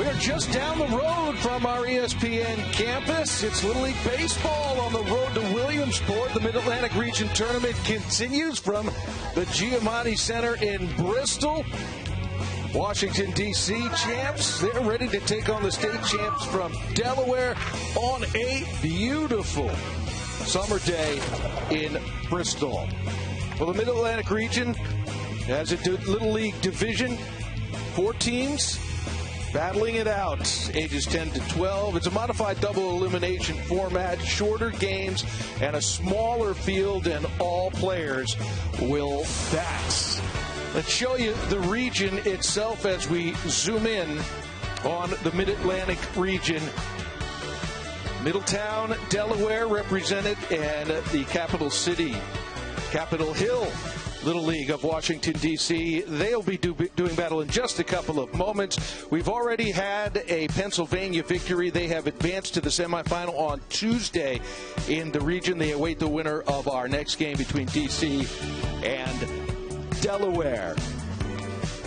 We're just down the road from our ESPN campus. It's Little League Baseball on the road to Williamsport. The Mid-Atlantic Region Tournament continues from the Giamatti Center in Bristol. Washington, D.C. champs, they're ready to take on the state champs from Delaware on a beautiful summer day in Bristol. Well, the Mid-Atlantic region has a Little League division, 4 teams battling it out, ages 10 to 12. It's a modified double elimination format, shorter games, and a smaller field, and all players will bat. Let's show you the region itself as we zoom in on the Mid-Atlantic region. Middletown, Delaware represented, and the capital city, Capitol Hill Little League of Washington, D.C. They'll be doing battle in just a couple of moments. We've already had a Pennsylvania victory. They have advanced to the semifinal on Tuesday in the region. They await the winner of our next game between D.C. and Delaware.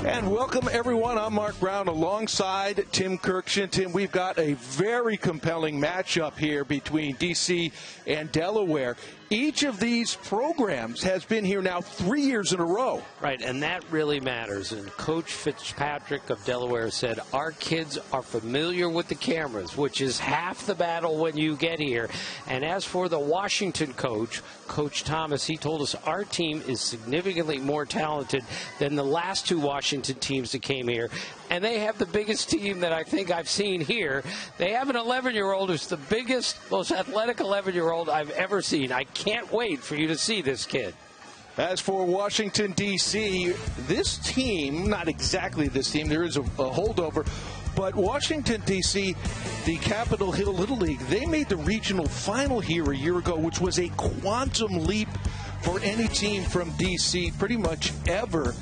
And welcome, everyone. I'm Mark Brown alongside Tim Kirkshin. Tim, we've got a very compelling matchup here between D.C. and Delaware. Each of these programs has been here now 3 years in a row. Right, and that really matters. And Coach Fitzpatrick of Delaware said, our kids are familiar with the cameras, which is half the battle when you get here. And as for the Washington coach, Coach Thomas, he told us our team is significantly more talented than the last 2 Washington teams that came here. And they have the biggest team that I think I've seen here. They have an 11-year-old who's the biggest, most athletic 11-year-old I've ever seen. I can't wait for you to see this kid. As for Washington, D.C., this team, not exactly this team, there is a holdover, but Washington, D.C., the Capitol Hill Little League, they made the regional final here a year ago, which was a quantum leap for any team from D.C. pretty much ever.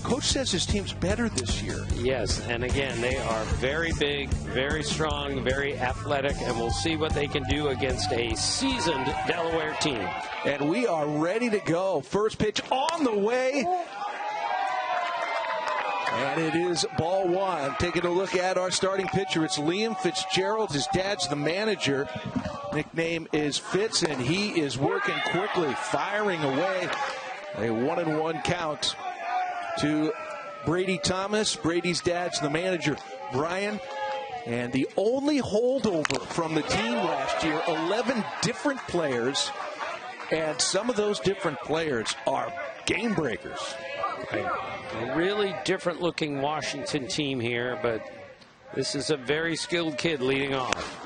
Coach says his team's better this year. Yes, and again, they are very big, very strong, very athletic, and we'll see what they can do against a seasoned Delaware team. And we are ready to go. First pitch on the way. And it is ball 1. Taking a look at our starting pitcher. It's Liam Fitzgerald. His dad's the manager. Nickname is Fitz, and he is working quickly, firing away. A 1-1 count to Brady Thomas. Brady's dad's the manager, Brian. And the only holdover from the team last year, 11 different players. And some of those different players are game breakers. Right. A really different looking Washington team here, but this is a very skilled kid leading off.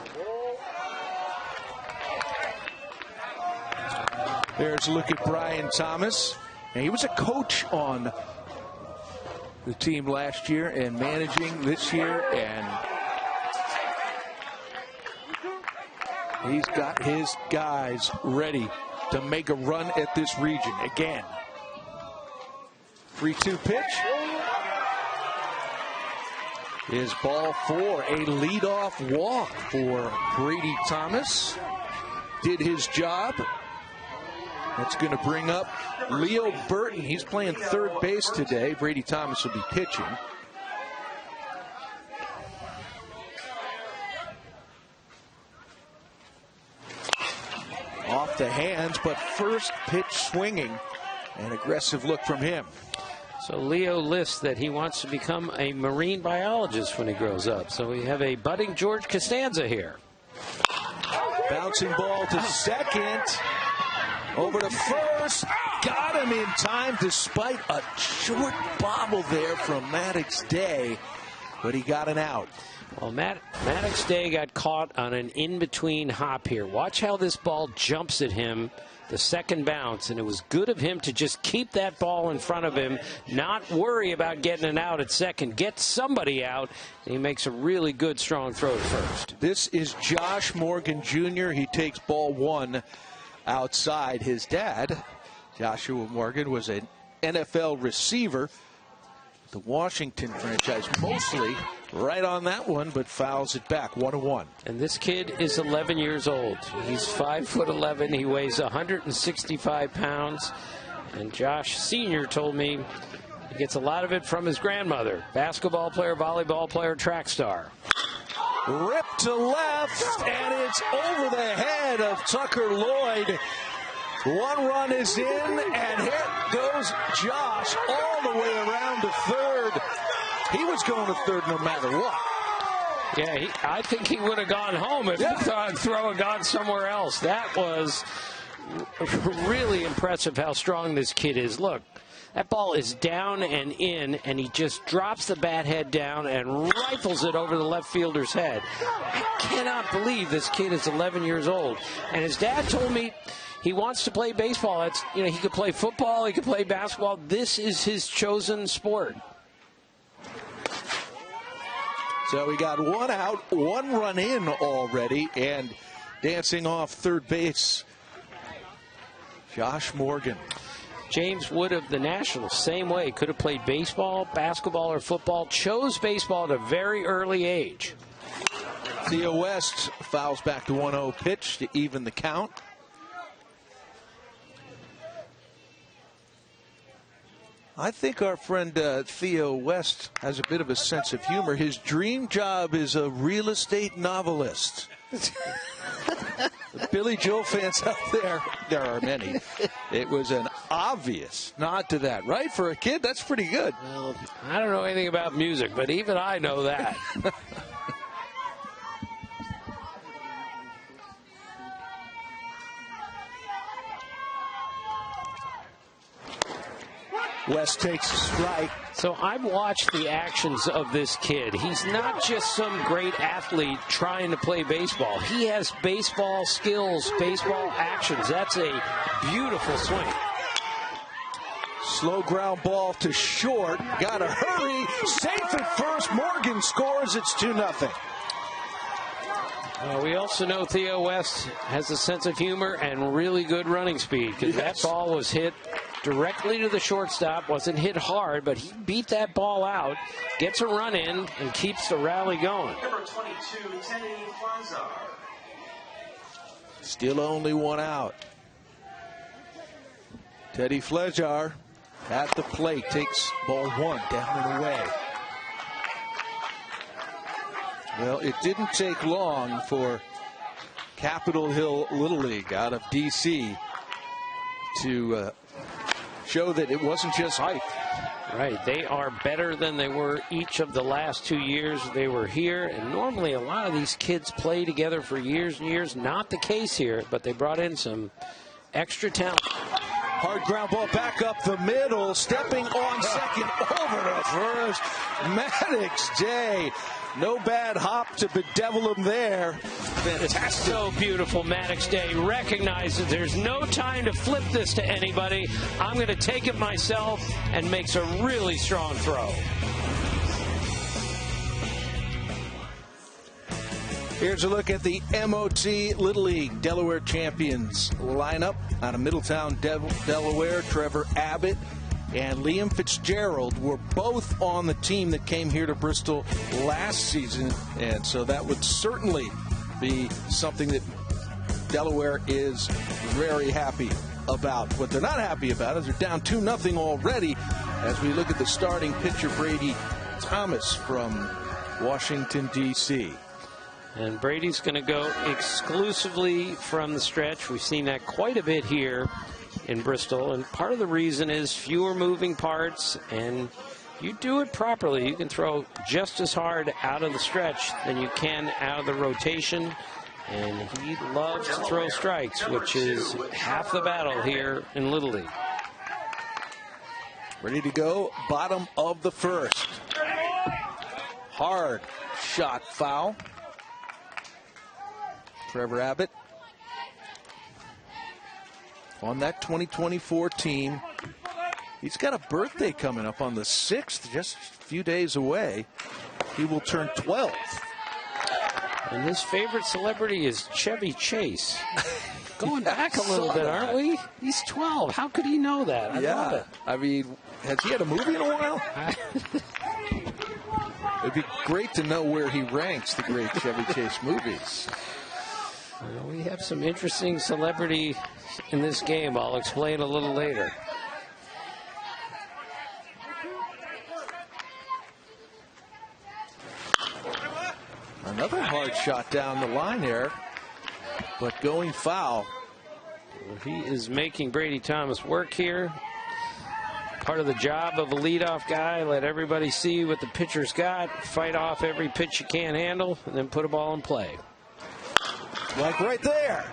There's a look at Brian Thomas. And he was a coach on the team last year and managing this year, and he's got his guys ready to make a run at this region again. 3-2 pitch is ball 4. A leadoff walk for Brady Thomas. Did his job. That's going to bring up Leo Burton. He's playing third base today. Brady Thomas will be pitching. Off the hands, but first pitch swinging. An aggressive look from him. So Leo lists that he wants to become a marine biologist when he grows up. So we have a budding George Costanza here. Bouncing ball to second. Over to first. Got him in time despite a short bobble there from Maddox Day. But he got an out. Well, Maddox Day got caught on an in-between hop here. Watch how this ball jumps at him, the second bounce, and it was good of him to just keep that ball in front of him, not worry about getting an out at second, get somebody out, and he makes a really good, strong throw to first. This is Josh Morgan Jr. He takes ball 1 outside. His dad, Joshua Morgan, was an NFL receiver. The Washington franchise mostly right on that one, but fouls it back. 1-1. And this kid is 11 years old. He's 5'11". He weighs 165 pounds. And Josh Sr. told me He gets a lot of it from his grandmother, basketball player, volleyball player, track star. Ripped to left, and it's over the head of Tucker Lloyd. One run is in, and here goes Josh all the way around to third. He was going to third no matter what. Yeah, I think he would have gone home if the throw had gone somewhere else. That was really impressive how strong this kid is. Look, that ball is down and in, and he just drops the bat head down and rifles it over the left fielder's head. I cannot believe this kid is 11 years old. And his dad told me he wants to play baseball. That's, he could play football, he could play basketball. This is his chosen sport. So we got one out, one run in already, and dancing off third base, Josh Morgan. James Wood of the Nationals, same way. Could have played baseball, basketball, or football. Chose baseball at a very early age. Theo West fouls back to 1-0 pitch to even the count. I think our friend Theo West has a bit of a sense of humor. His dream job is a real estate novelist. The Billy Joel fans out there are many. It was an obvious nod to that, right? For a kid, that's pretty good. Well, I don't know anything about music, but even I know that. West takes a strike. So I've watched the actions of this kid. He's not just some great athlete trying to play baseball. He has baseball skills, baseball actions. That's a beautiful swing. Slow ground ball to short. Got to hurry. Safe at first. Morgan scores. It's 2-0. We also know Theo West has a sense of humor and really good running speed, because that ball was hit directly to the shortstop. Wasn't hit hard, but he beat that ball out, gets a run in, and keeps the rally going. Number 22, Teddy Flazar. Still only one out. Teddy Flazar at the plate takes ball one down and away. Well, it didn't take long for Capitol Hill Little League out of D.C. to show that it wasn't just hype. Right. They are better than they were each of the last 2 years they were here. And normally a lot of these kids play together for years and years. Not the case here, but they brought in some extra talent. Hard ground ball back up the middle. Stepping on second over to first. Maddox Day. No bad hop to bedevil him there. Fantastic. So beautiful. Maddox Day recognizes there's no time to flip this to anybody. I'm going to take it myself, and makes a really strong throw. Here's a look at the MOT Little League Delaware champions lineup out of Middletown, Delaware. Trevor Abbott and Liam Fitzgerald were both on the team that came here to Bristol last season, and so that would certainly be something that Delaware is very happy about. What they're not happy about is they're down 2-0 already as we look at the starting pitcher, Brady Thomas from Washington, D.C. And Brady's going to go exclusively from the stretch. We've seen that quite a bit here in Bristol, and part of the reason is fewer moving parts, and you do it properly. You can throw just as hard out of the stretch than you can out of the rotation, and he loves to throw strikes, which is half the battle here in Little League. Ready to go, bottom of the first. Hard shot foul. Trevor Abbott on that 2024 team. He's got a birthday coming up on the 6th, just a few days away. He will turn 12. And his favorite celebrity is Chevy Chase. Going back a little bit, aren't we? He's 12. How could he know that? I love it. I mean, has he had a movie in a while? It'd be great to know where he ranks the great Chevy Chase movies. Well, we have some interesting celebrity in this game. I'll explain a little later. shot down the line there, but going foul. Well, he is making Brady Thomas work here. Part of the job of a leadoff guy, let everybody see what the pitcher's got, fight off every pitch you can't handle, and then put a ball in play. Like right there.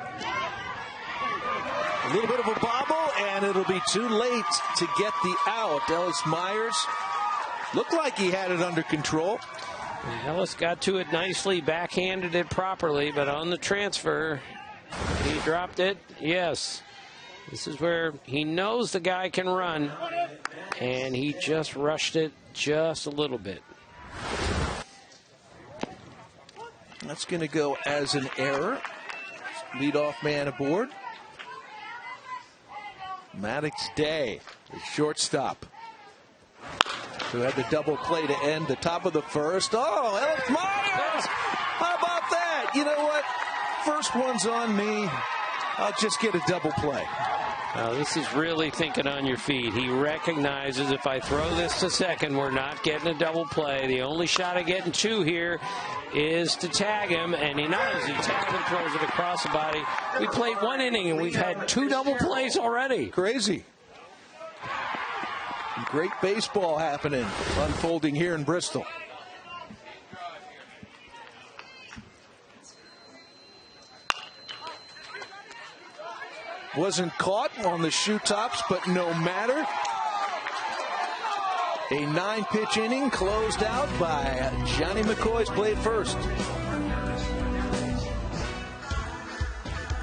A little bit of a bobble, and it'll be too late to get the out. Ellis Myers looked like he had it under control. Ellis got to it nicely, backhanded it properly, but on the transfer, he dropped it. Yes. This is where he knows the guy can run, and he just rushed it just a little bit. That's going to go as an error. Leadoff man aboard. Maddox Day, the shortstop, who had the double play to end the top of the first. Oh, Ellis Myers! How about that? You know what? First one's on me. I'll just get a double play. Now, this is really thinking on your feet. He recognizes if I throw this to second, we're not getting a double play. The only shot at getting two here is to tag him, and he not only tags him, throws it across the body. We played one inning, and we've had two double plays already. Crazy. Great baseball happening, unfolding here in Bristol. Wasn't caught on the shoe tops, but no matter. A 9-pitch inning closed out by Johnny McCoy's played first.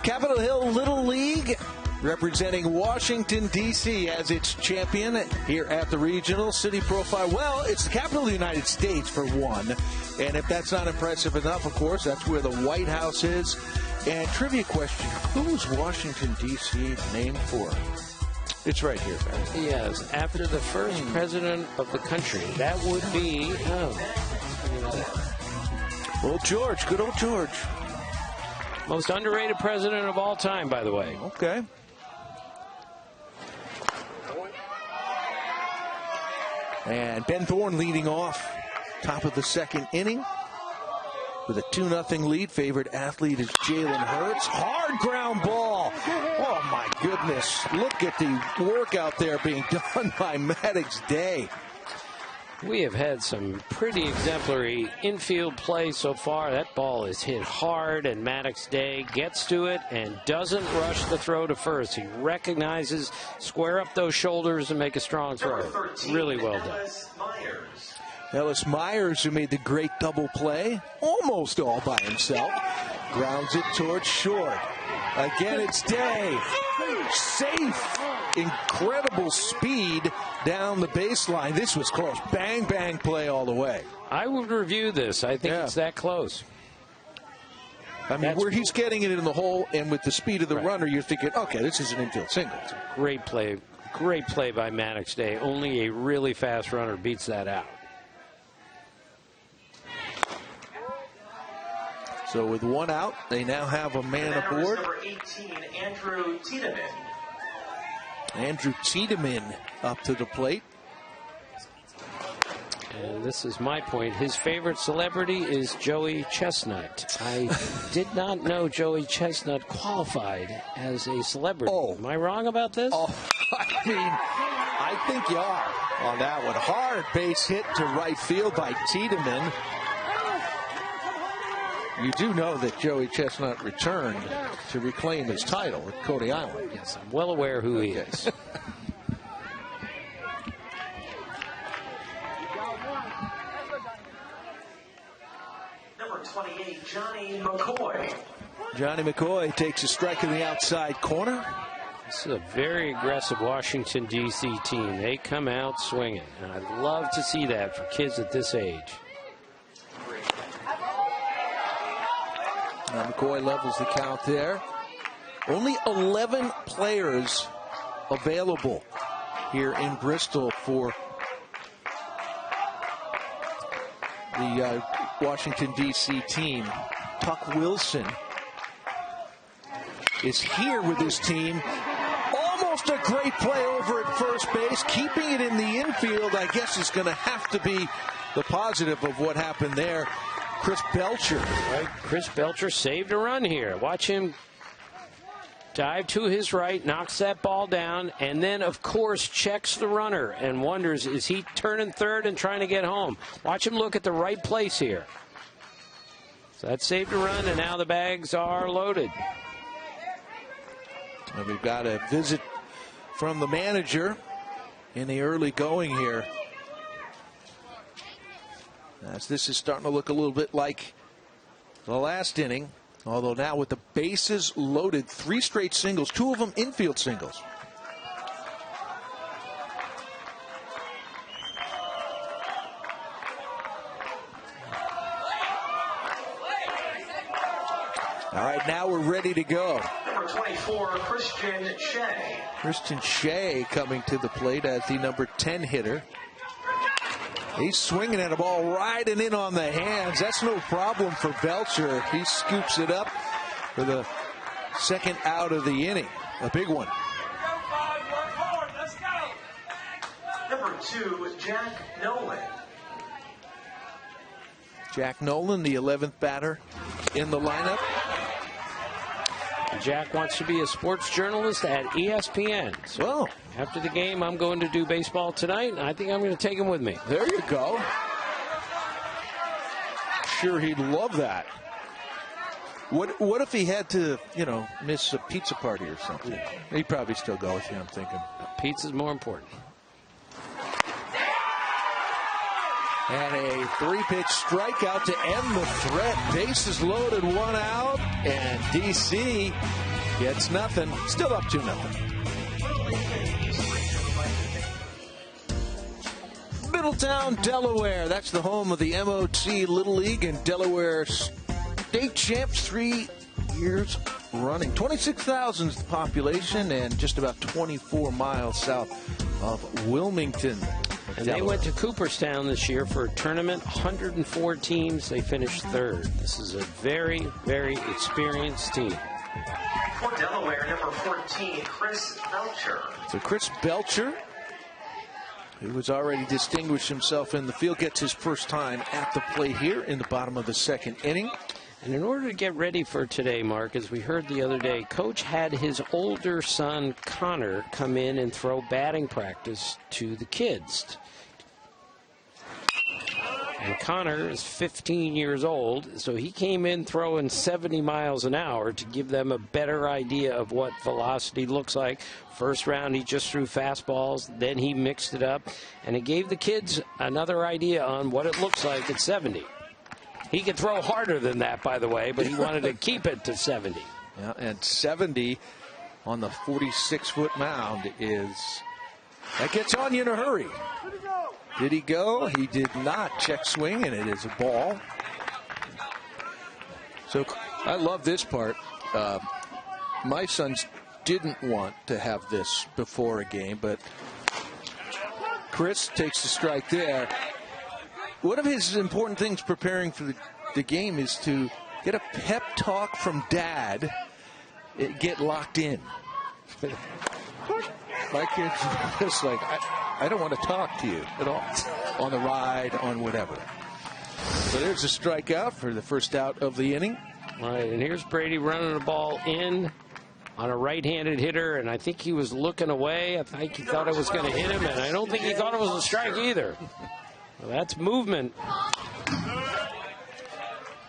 Capitol Hill Little League representing Washington, D.C. as its champion here at the Regional City Profile. Well, it's the capital of the United States for one. And if that's not impressive enough, of course, that's where the White House is. And trivia question, who's Washington, D.C. named for? It's right here, guys. Yes, after the first president of the country. That would be, Old George, good old George. Most underrated president of all time, by the way. Okay. And Ben Thorne leading off, top of the second inning. With a 2-0 lead, favorite athlete is Jalen Hurts. Hard ground ball. Oh, my goodness. Look at the work out there being done by Maddox Day. We have had some pretty exemplary infield play so far. That ball is hit hard, and Maddox Day gets to it and doesn't rush the throw to first. He recognizes, square up those shoulders, and make a strong throw. Really well done. Ellis Myers, who made the great double play, almost all by himself, grounds it towards short. Again, it's Day. Safe. Incredible speed down the baseline. This was close. Bang, bang play all the way. I would review this. I think it's that close. I mean, where he's getting it in the hole, and with the speed of the runner, you're thinking, okay, this is an infield single. Great play. Great play by Maddox Day. Only a really fast runner beats that out. So with one out, they now have a man aboard. Number 18, Andrew Tiedemann. Andrew Tiedemann up to the plate. And this is my point. His favorite celebrity is Joey Chestnut. I did not know Joey Chestnut qualified as a celebrity. Oh. Am I wrong about this? Oh, I mean, I think you are on that one. Hard base hit to right field by Tiedemann. You do know that Joey Chestnut returned to reclaim his title at Cody Island. Yes, I'm well aware who he is. Number 28, Johnny McCoy. Johnny McCoy takes a strike in the outside corner. This is a very aggressive Washington, D.C. team. They come out swinging, and I love to see that for kids at this age. Now McCoy levels the count there. Only 11 players available here in Bristol for the Washington, D.C. team. Tuck Wilson is here with his team. Almost a great play over at first base. Keeping it in the infield, I guess, is going to have to be the positive of what happened there. Chris Belcher. Right. Chris Belcher saved a run here. Watch him dive to his right, knocks that ball down, and then, of course, checks the runner and wonders, is he turning third and trying to get home? Watch him look at the right place here. So that saved a run, and now the bags are loaded. And we've got a visit from the manager in the early going here, as this is starting to look a little bit like the last inning, although now with the bases loaded, 3 straight singles, 2 of them infield singles. All right, now we're ready to go. Number 24, Christian Shea. Christian Shea coming to the plate as the number 10 hitter. He's swinging at a ball riding in on the hands. That's no problem for Belcher. He scoops it up for the second out of the inning. A big one. Number 2, Jack Nolan. Jack Nolan, the 11th batter in the lineup. Jack wants to be a sports journalist at ESPN. So Well, after the game, I'm going to do baseball tonight, and I think I'm going to take him with me. there you go. Sure, he'd love that. What if he had to, miss a pizza party or something? He'd probably still go with you, I'm thinking. Pizza's more important. And a 3-pitch strikeout to end the threat. Bases loaded, 1 out, and DC gets nothing. Still up 2-0. Middletown, Delaware. That's the home of the MOT Little League and Delaware state champs 3 years running. 26,000 is the population and just about 24 miles south of Wilmington. And they went to Cooperstown this year for a tournament, 104 teams. They finished 3rd. This is a very, very experienced team. For Delaware, number 14, Chris Belcher. So Chris Belcher, who has already distinguished himself in the field, gets his first time at the plate here in the bottom of the 2nd inning. And in order to get ready for today, Mark, as we heard the other day, Coach had his older son, Connor, come in and throw batting practice to the kids. And Connor is 15 years old, so he came in throwing 70 miles an hour to give them a better idea of what velocity looks like. First round, he just threw fastballs. Then he mixed it up, and it gave the kids another idea on what it looks like at 70. He could throw harder than that, by the way, but he wanted to keep it to 70. Yeah, and 70 on the 46-foot mound that gets on you in a hurry. Did he go? He did not. Check swing, and it is a ball. So I love this part. My sons didn't want to have this before a game, but Chris takes the strike there. One of his important things preparing for the game is to get a pep talk from Dad, get locked in. My kids are just like, I don't want to talk to you at all on the ride, on whatever. So there's a strikeout for the first out of the inning. All right, and here's Brady running the ball in on a right-handed hitter, and I think he was looking away. I think he thought it was going to hit him, and I don't think he thought it was a strike either. Well, that's movement.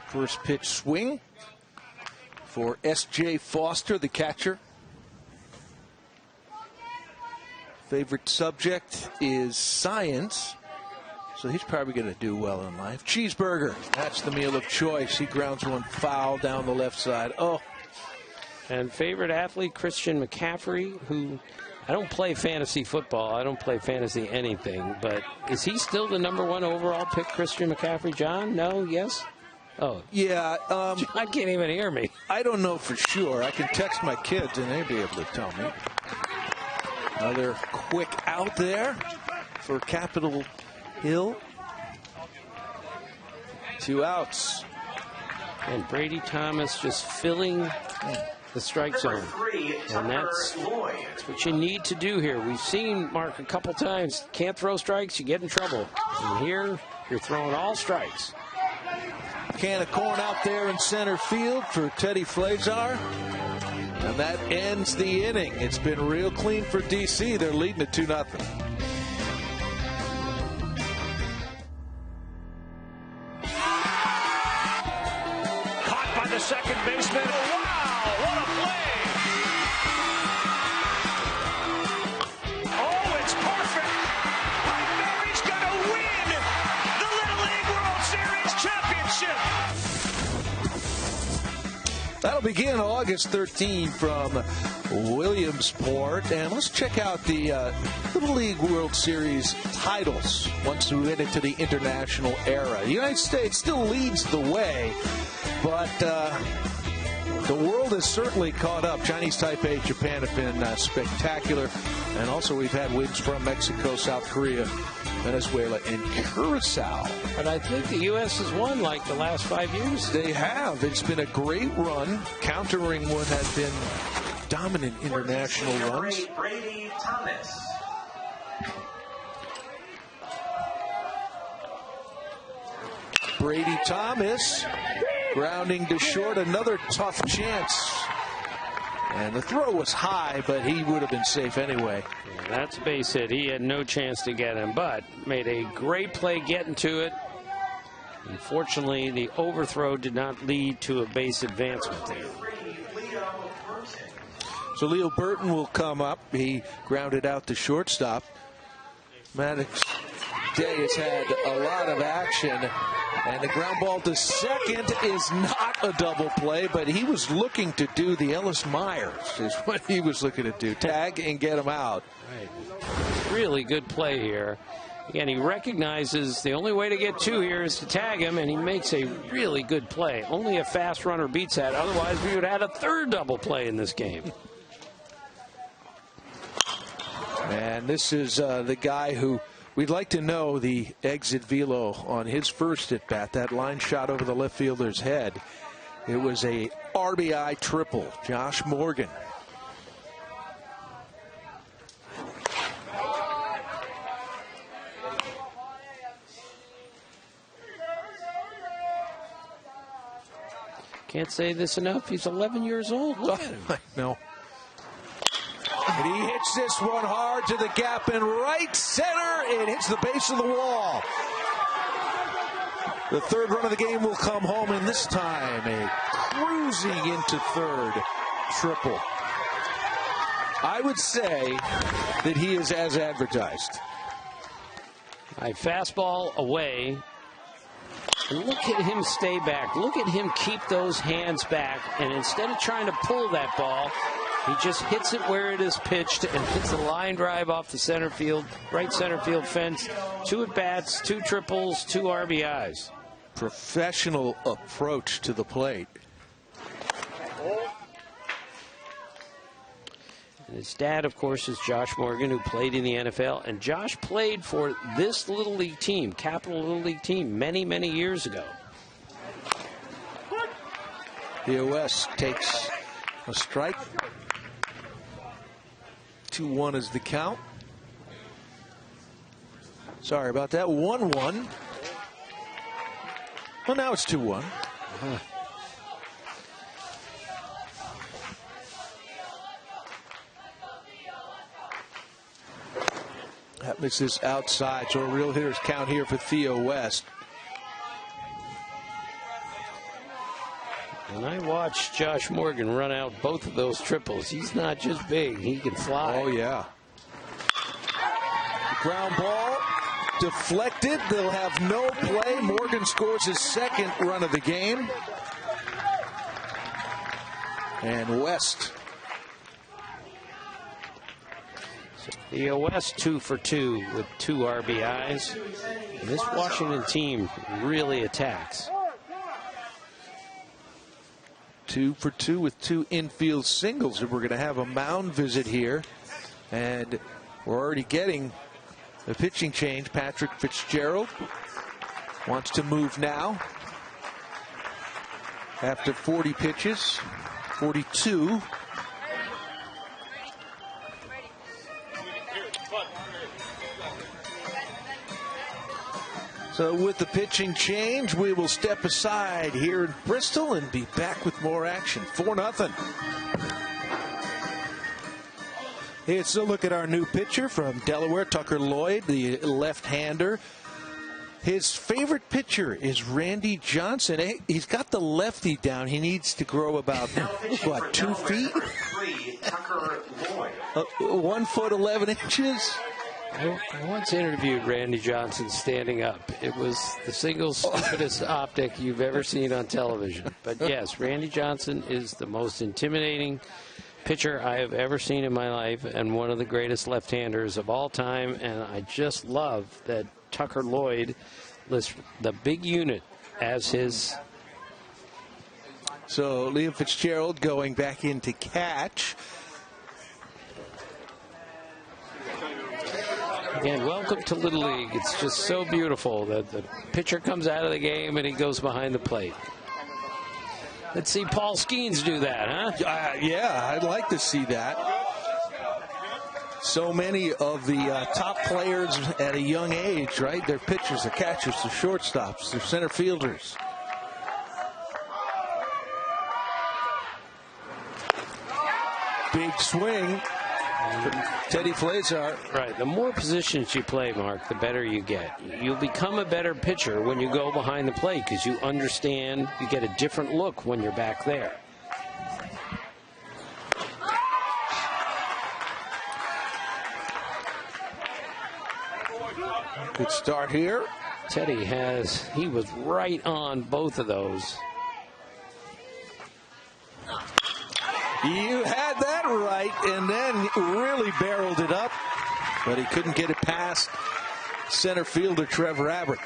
First pitch swing for S.J. Foster, the catcher. Favorite subject is science, so he's probably going to do well in life. Cheeseburger, that's the meal of choice. He grounds one foul down the left side. Oh. And favorite athlete, Christian McCaffrey, who I don't play fantasy football. I don't play fantasy anything. But is he still the #1 overall pick, Christian McCaffrey? John? No? Yes? Oh. Yeah. John can't even hear me. I don't know for sure. I can text my kids and they'll be able to tell me. Another quick out there for Capitol Hill. 2 outs. And Brady Thomas just filling the strike zone. And that's what you need to do here. We've seen, Mark, a couple times, can't throw strikes, you get in trouble. And here, you're throwing all strikes. can of corn out there in center field for Teddy Flazar. And that ends the inning. It's been real clean for D.C. They're leading at 2-0. Caught by the second baseman. Wow, what a play! Oh, it's perfect! Right Mary's gonna win the Little League World Series championship! That'll begin August 13 from Williamsport. And let's check out the Little League World Series titles once we get into the international era. The United States still leads the way, but the world has certainly caught up. Chinese Taipei, Japan have been spectacular. And also we've had wins from Mexico, South Korea, Venezuela, and Curacao. But I think the U.S. has won like the last 5 years. They have. It's been a great run, countering what had been dominant international runs. Brady Thomas. Brady Thomas grounding to short, another tough chance. And the throw was high, but he would have been safe anyway. Yeah, that's a base hit. He had no chance to get him, but made a great play getting to it. Unfortunately, the overthrow did not lead to a base advancement there. So Leo Burton will come up. He grounded out to shortstop. Maddox Day has had a lot of action. And the ground ball to second is not a double play, but he was looking to do the Ellis Myers is what he was looking to do. Tag and get him out. Right. Really good play here. Again, he recognizes the only way to get two here is to tag him, and he makes a really good play. Only a fast runner beats that. Otherwise, we would have had a third double play in this game. And this is the guy who we'd like to know the exit velo on his first at bat. That line shot over the left fielder's head. It was a RBI triple. Josh Morgan. Can't say this enough. He's 11 years old. Look at him. I know. And he hits this one hard to the gap in right center. It hits the base of the wall. The third run of the game will come home, and this time a cruising into third triple. I would say that he is as advertised. A fastball away. And look at him stay back. Look at him keep those hands back. And instead of trying to pull that ball, he just hits it where it is pitched and hits a line drive off the center field, right center field fence. 2 at-bats, 2 triples, 2 RBIs. Professional approach to the plate. And his dad, of course, is Josh Morgan, who played in the NFL. And Josh played for this Little League team, Capital Little League team, many, many years ago. The OS takes a strike. 2-1 is the count. Sorry about that. 1-1. Well, now it's 2-1. That misses outside, so a real hitter's count here for Theo West. And I watched Josh Morgan run out both of those triples. He's not just big, he can fly. Oh, yeah. Ground ball deflected. They'll have no play. Morgan scores his second run of the game. And West. Theo West 2 for 2 with 2 RBIs. And this Washington team really attacks. 2 for 2 with 2 infield singles. And we're going to have a mound visit here. And we're already getting the pitching change. Patrick Fitzgerald wants to move now. After 40 pitches, 42. So with the pitching change, we will step aside here in Bristol and be back with more action. 4-0. It's a look at our new pitcher from Delaware, Tucker Lloyd, the left-hander. His favorite pitcher is Randy Johnson. He's got the lefty down. He needs to grow about, what, 2 feet? 1 foot 11 inches. I once interviewed Randy Johnson standing up. It was the single stupidest optic you've ever seen on television. But yes, Randy Johnson is the most intimidating pitcher I have ever seen in my life and one of the greatest left-handers of all time. And I just love that Tucker Lloyd lists the big unit as his. So Liam Fitzgerald going back in to catch. Again, welcome to Little League. It's just so beautiful that the pitcher comes out of the game and he goes behind the plate. Let's see Paul Skeens do that, huh? Yeah, I'd like to see that. So many of the top players at a young age, right? They're pitchers, they're catchers, they're shortstops, they're center fielders. Big swing. Teddy Flazar. Right. The more positions you play, Mark, the better you get. You'll become a better pitcher when you go behind the plate because you understand, you get a different look when you're back there. Good start here. Teddy he was right on both of those. You had that right, and then really barreled it up, but he couldn't get it past center fielder Trevor Abbott.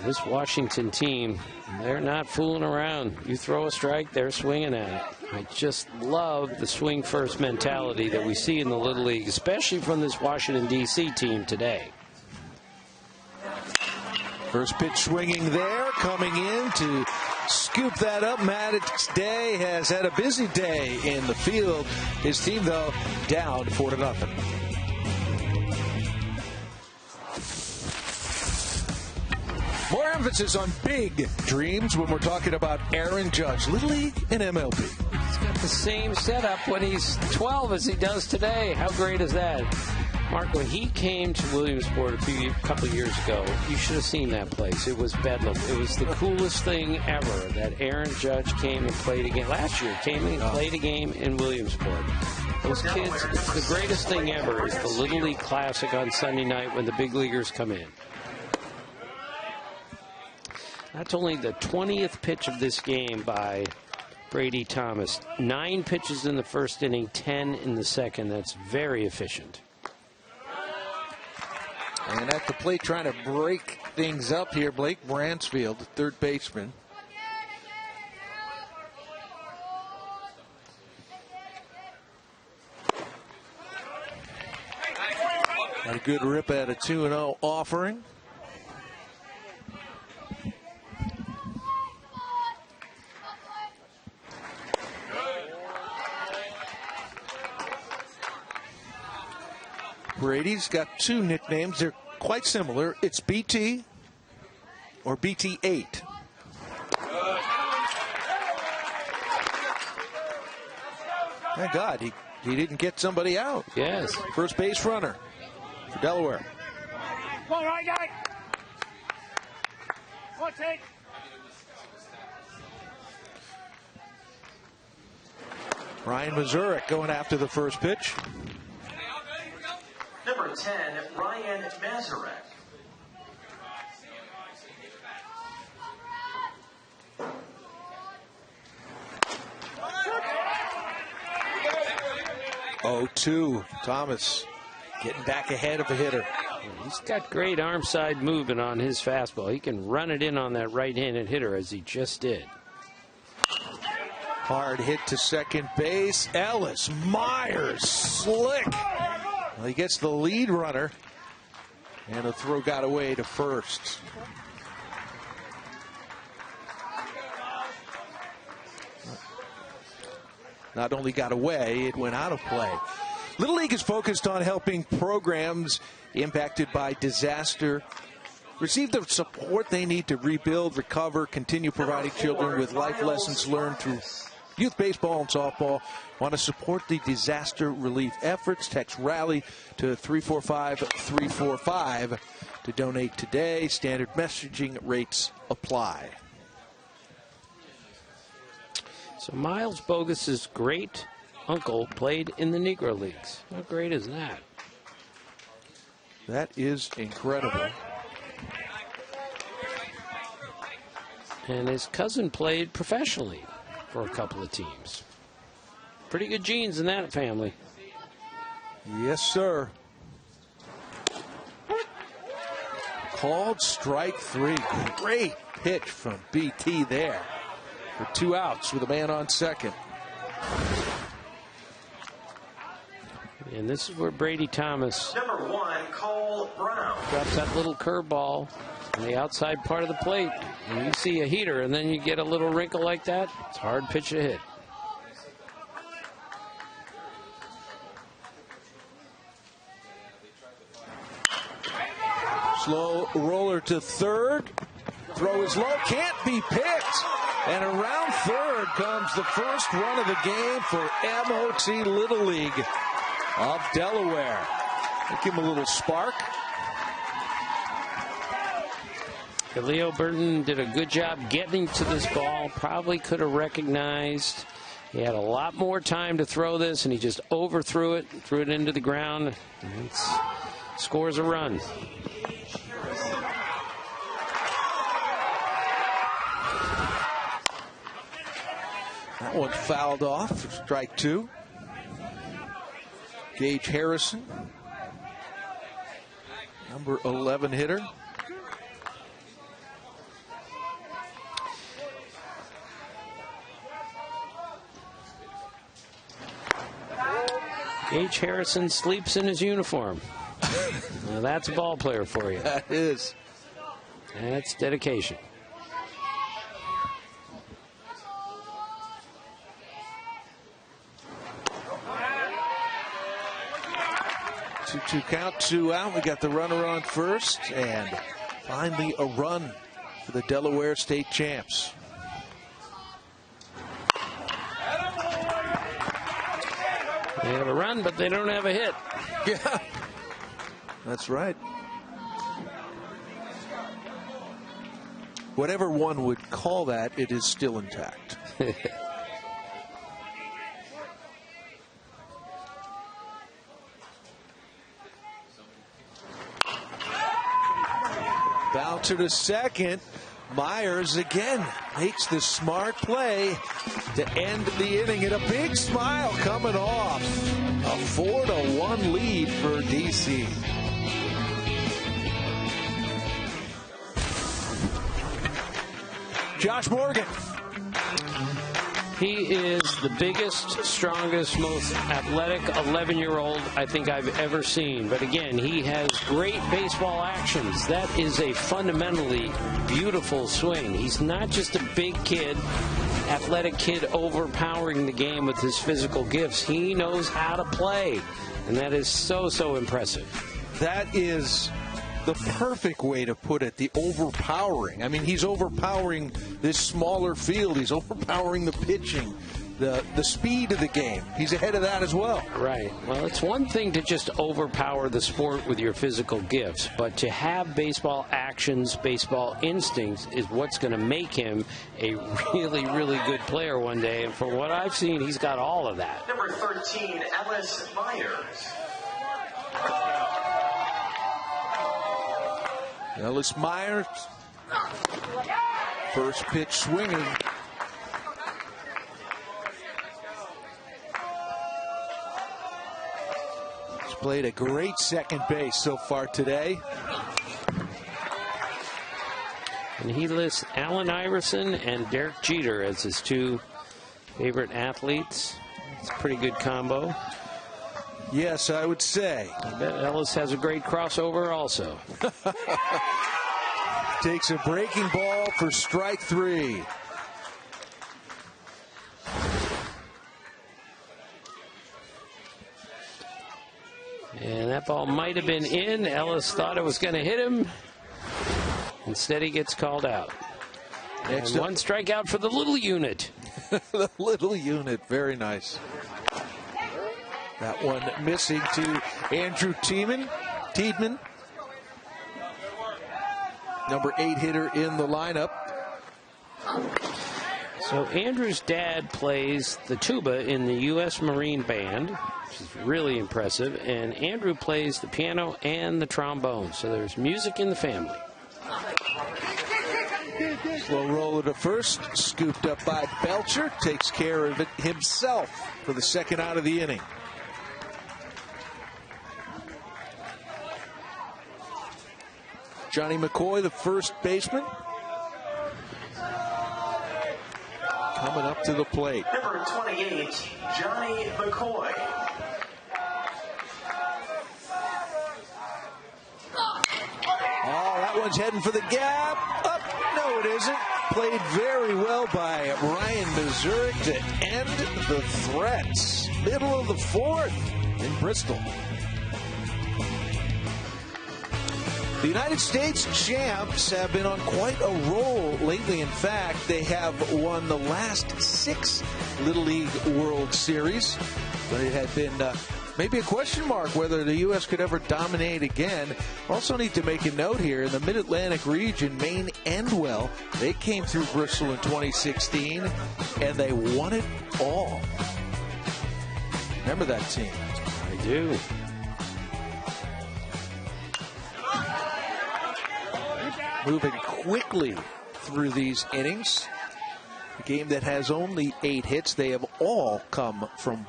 This Washington team, they're not fooling around. You throw a strike, they're swinging at it. I just love the swing first mentality that we see in the Little League, especially from this Washington, D.C. team today. First pitch swinging there, coming in to scoop that up. Maddox Day has had a busy day in the field. His team, though, down 4-0. More emphasis on big dreams when we're talking about Aaron Judge, Little League and MLB. He's got the same setup when he's 12 as he does today. How great is that? Mark, when he came to Williamsport a couple of years ago, you should have seen that place. It was bedlam. It was the coolest thing ever that Aaron Judge came and played a game. Last year, came and played a game in Williamsport. Those kids, the greatest thing ever is the Little League Classic on Sunday night when the big leaguers come in. That's only the 20th pitch of this game by Brady Thomas. 9 pitches in the first inning, 10 in the second. That's very efficient. And at the plate trying to break things up here, Blake Bransfield, the third baseman. Got a good rip at a 2-0 offering. Brady's got 2 nicknames. They're quite similar. It's BT or BT8. Thank God he didn't get somebody out. Yes. First base runner for Delaware. Come on, right guy. One take. Ryan Mazurek going after the first pitch. Number 10, Ryan Mazurek. Oh, 2. Thomas getting back ahead of a hitter. He's got great arm side movement on his fastball. He can run it in on that right-handed hitter as he just did. Hard hit to second base. Ellis, Myers, slick. Well, he gets the lead runner, and the throw got away to first. Not only got away, it went out of play. Little League is focused on helping programs impacted by disaster receive the support they need to rebuild, recover, continue providing children with life lessons learned through youth baseball and softball. Want to support the disaster relief efforts? Text RALLY to 345-345 to donate today. Standard messaging rates apply. So Miles Bogus's great uncle played in the Negro Leagues. How great is that? That is incredible. And his cousin played professionally for a couple of teams. Pretty good genes in that family. Yes, sir. Called strike 3. Great pitch from BT there for 2 outs with a man on second. And this is where Brady Thomas Number 1, Cole Brown. drops that little curveball on the outside part of the plate. And you see a heater, and then you get a little wrinkle like that. It's a hard pitch to hit. Slow roller to third. Throw is low. Can't be picked. And around third comes the first run of the game for MOT Little League of Delaware. Give him a little spark. Leo Burton did a good job getting to this ball. Probably could have recognized. He had a lot more time to throw this, and he just overthrew it, threw it into the ground. And scores a run. That one fouled off for strike 2. Gage Harrison, number 11 hitter. Gage Harrison sleeps in his uniform. Now that's a ball player for you. That is. That's dedication. Two count, 2 out. We got the runner on first, and finally a run for the Delaware State champs. They have a run, but they don't have a hit. Yeah, that's right. Whatever one would call that, it is still intact. Bouncer to second. Myers again makes the smart play to end the inning, and a big smile coming off. A 4-1 lead for DC. Josh Morgan. He is the biggest, strongest, most athletic 11-year-old I think I've ever seen. But again, he has great baseball actions. That is a fundamentally beautiful swing. He's not just a big kid, athletic kid overpowering the game with his physical gifts. He knows how to play, and that is so, so impressive. That is the perfect way to put it, the overpowering. I mean, he's overpowering this smaller field. He's overpowering the pitching, the speed of the game. He's ahead of that as well. Right. Well, it's one thing to just overpower the sport with your physical gifts, but to have baseball actions, baseball instincts is what's going to make him a really, really good player one day. And from what I've seen, he's got all of that. Number 13, Ellis Myers. Ellis Myers, first pitch swinging. He's played a great second base so far today. And he lists Allen Iverson and Derek Jeter as his two favorite athletes. It's a pretty good combo. Yes, I would say. I bet Ellis has a great crossover also. Takes a breaking ball for strike 3. And that ball might have been in. Ellis thought it was going to hit him. Instead, he gets called out. And one strikeout for the little unit. The little unit. Very nice. That one missing to Andrew Tiedemann. Number 8 hitter in the lineup. So Andrew's dad plays the tuba in the U.S. Marine Band, which is really impressive. And Andrew plays the piano and the trombone. So there's music in the family. Slow roller to first, scooped up by Belcher, takes care of it himself for the second out of the inning. Johnny McCoy, the first baseman, coming up to the plate. Number 28, Johnny McCoy. Oh, that one's heading for the gap. Up. No, it isn't. Played very well by Ryan Mazurek to end the threats. Middle of the fourth in Bristol. The United States champs have been on quite a roll lately. In fact, they have won the last 6 Little League World Series. But it had been maybe a question mark whether the U.S. could ever dominate again. Also need to make a note here, in the Mid-Atlantic region, Maine and well, they came through Bristol in 2016, and they won it all. Remember that team? I do. Moving quickly through these innings. A game that has only 8 hits. They have all come from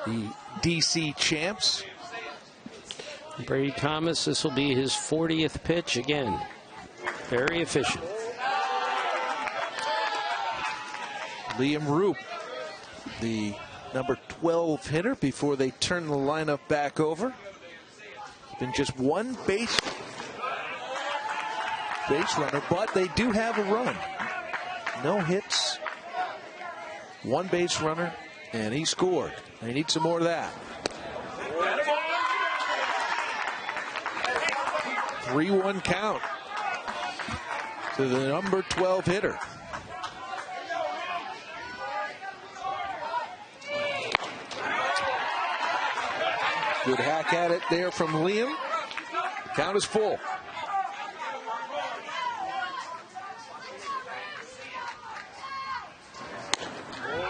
the DC champs. Brady Thomas, this will be his 40th pitch again. Very efficient. Liam Roop, the number 12 hitter, before they turn the lineup back over. Been just one base runner, but they do have a run. No hits, one base runner, and he scored. They need some more of that. 3-1 count to the number 12 hitter. Good hack at it there from Liam. The count is full.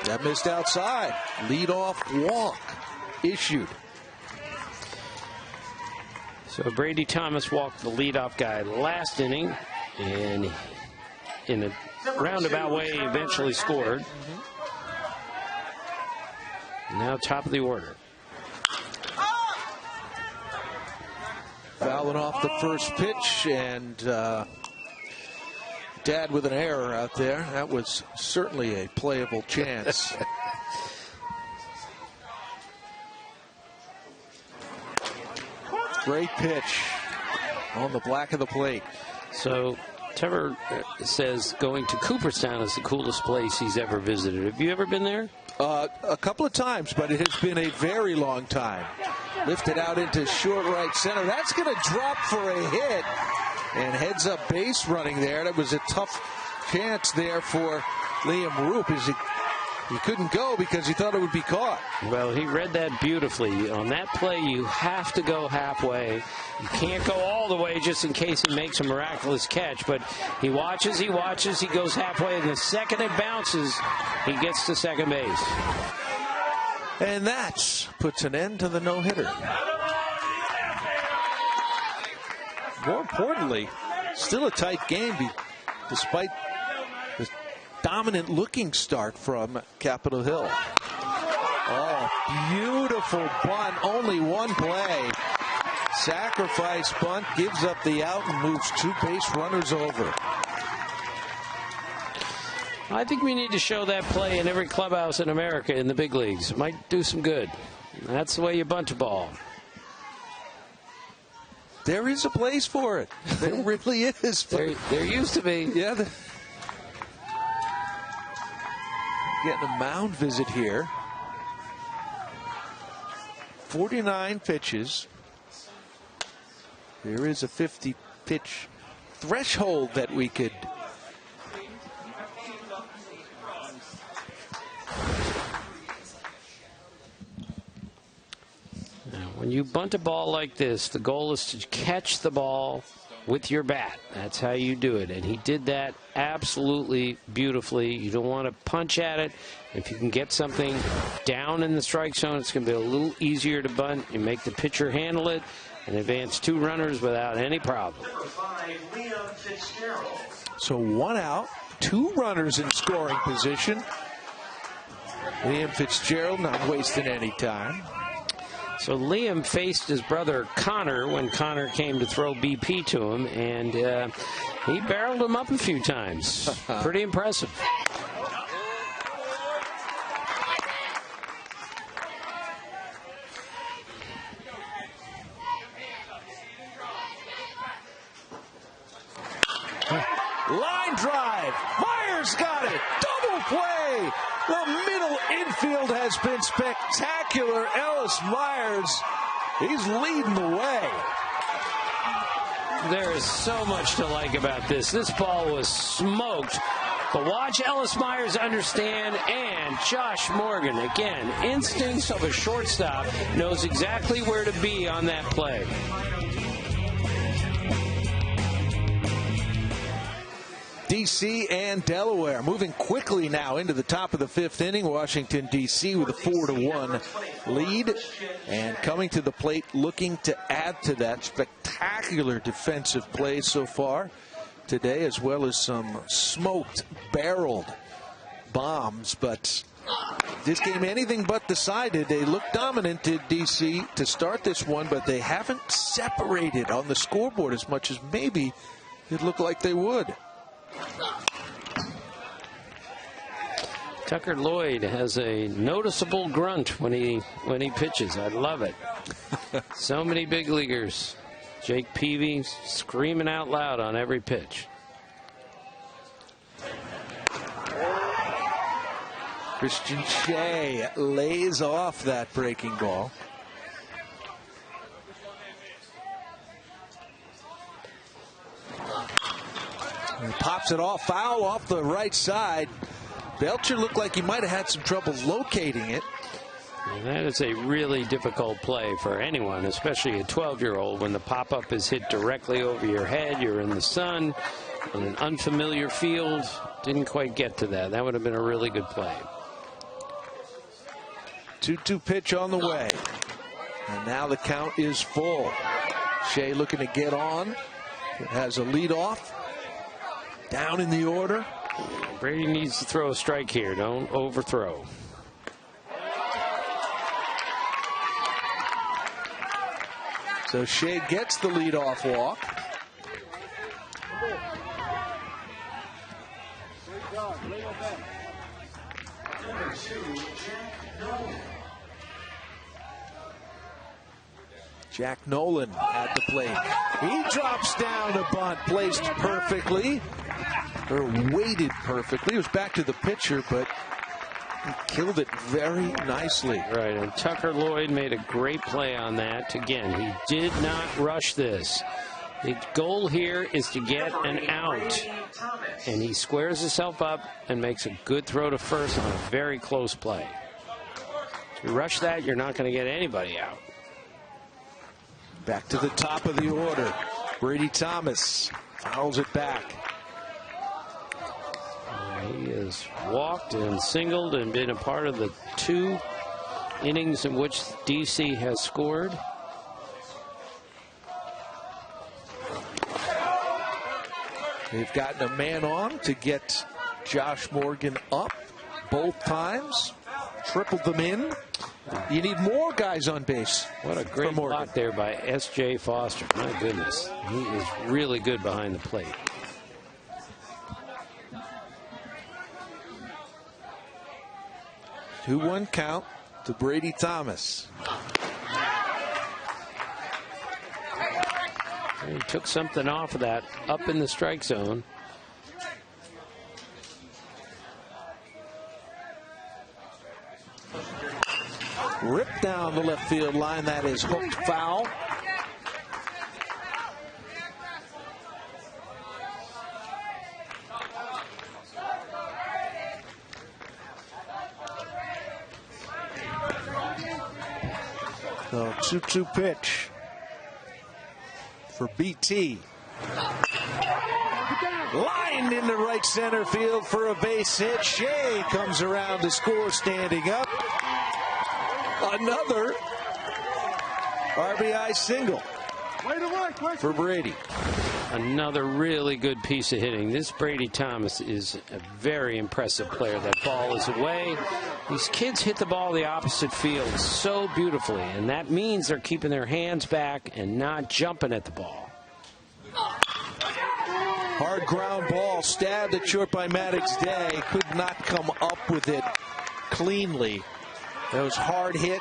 That missed outside. Leadoff walk issued. So Brady Thomas walked the leadoff guy last inning, and in a roundabout way eventually scored. Now top of the order. Fouling off the first pitch, and Dad with an error out there. That was certainly a playable chance. Great pitch on the black of the plate. So Trevor says going to Cooperstown is the coolest place he's ever visited. Have you ever been there? A couple of times, but it has been a very long time. Lifted out into short right center. That's going to drop for a hit. And heads up base running there. That was a tough chance there for Liam Roop. He couldn't go because he thought it would be caught. Well, he read that beautifully. On that play, you have to go halfway. You can't go all the way just in case he makes a miraculous catch. But he watches, he goes halfway, and the second it bounces, he gets to second base. And that puts an end to the no-hitter. More importantly, still a tight game despite the dominant looking start from Capitol Hill. Oh, beautiful bunt. Only one play. Sacrifice bunt, gives up the out and moves 2 base runners over. I think we need to show that play in every clubhouse in America in the big leagues. It might do some good. That's the way you bunt a ball. There is a place for it. There really is. There used to be. Yeah. Getting a mound visit here 49 pitches. There is a 50 pitch threshold that we could when you bunt a ball like this, the goal is to catch the ball with your bat. That's how you do it. And he did that absolutely beautifully. You don't want to punch at it. If you can get something down in the strike zone, it's going to be a little easier to bunt. You make the pitcher handle it and advance 2 runners without any problem. So 1 out, 2 runners in scoring position. Liam Fitzgerald not wasting any time. So Liam faced his brother Connor when Connor came to throw BP to him, and he barreled him up a few times. Pretty impressive. Line drive. Myers got it. Double play. The middle infield has been spectacular. Ellis Myers, he's leading the way. There is so much to like about this. This ball was smoked. But watch Ellis Myers understand, and Josh Morgan, again, instincts of a shortstop, knows exactly where to be on that play. D.C. and Delaware moving quickly now into the top of the 5th inning. Washington, D.C. with a 4-1 lead. And coming to the plate looking to add to that. Spectacular defensive play so far today, as well as some smoked, barreled bombs. But this game anything but decided. They look dominant to D.C. to start this one, but they haven't separated on the scoreboard as much as maybe it looked like they would. Tucker Lloyd has a noticeable grunt when he pitches. I love it. So many big leaguers. Jake Peavy screaming out loud on every pitch. Christian Shea lays off that breaking ball. And pops it off, foul off the right side. Belcher looked like he might have had some trouble locating it. And that is a really difficult play for anyone, especially a 12-year-old, when the pop-up is hit directly over your head. You're in the sun, in an unfamiliar field. Didn't quite get to that. That would have been a really good play. 2-2 pitch on the way. And now the count is full. Shea looking to get on. It has a lead off. Down in the order. Brady needs to throw a strike here. Don't overthrow. So Shea gets the leadoff walk. Jack Nolan at the plate. He drops down a bunt, placed perfectly, or weighted perfectly. It was back to the pitcher, but he killed it very nicely. Right, and Tucker Lloyd made a great play on that. Again, he did not rush this. The goal here is to get an out, and he squares himself up and makes a good throw to first on a very close play. If you rush that, you're not going to get anybody out. Back to the top of the order. Brady Thomas fouls it back. He has walked and singled and been a part of the 2 innings in which DC has scored. They've gotten a man on to get Josh Morgan up both times. Tripled them in. You need more guys on base. What a great block there by S.J. Foster. My goodness. He is really good behind the plate. Two 2-1 count to Brady Thomas. He took something off of that up in the strike zone. ripped down the left field line. That is hooked foul. So 2-2 pitch for BT. Lined into right center field for a base hit. Shea comes around to score standing up. Another RBI single for Brady. Another really good piece of hitting. This Brady Thomas is a very impressive player. That ball is away. These kids hit the ball the opposite field so beautifully, and that means they're keeping their hands back and not jumping at the ball. Hard ground ball, stabbed at short by Maddox Day. Could not come up with it cleanly. That was hard hit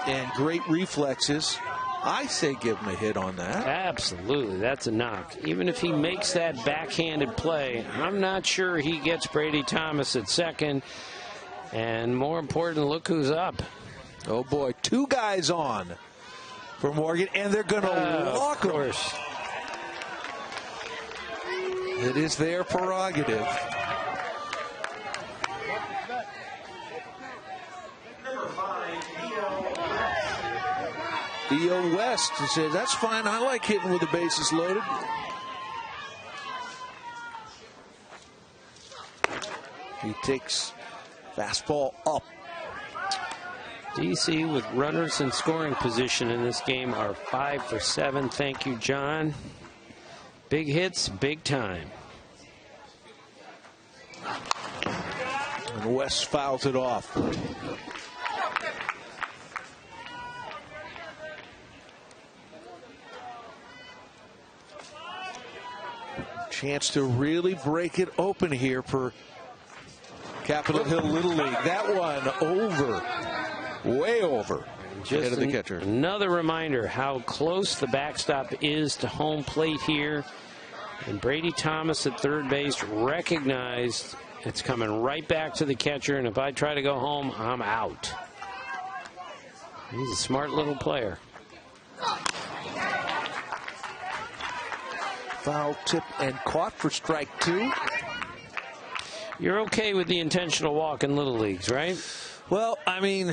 and great reflexes. I say give him a hit on that. Absolutely, that's a knock. Even if he makes that backhanded play, I'm not sure he gets Brady Thomas at second. And more important, look who's up. Oh boy, 2 guys on for Morgan, and they're going to walk him. Of course. It is their prerogative. Number 5, E.O. West says, that's fine. I like hitting with the bases loaded. He takes fastball up. DC with runners in scoring position in this game are 5 for 7. Thank you, John. Big hits, big time. And West fouls it off. Chance to really break it open here for Capitol Hill Little League. That one over, way over. Just ahead of the catcher. Another reminder how close the backstop is to home plate here. And Brady Thomas at third base recognized it's coming right back to the catcher. And if I try to go home, I'm out. He's a smart little player. Foul tip and caught for strike 2. You're okay with the intentional walk in Little Leagues, right? Well, I mean,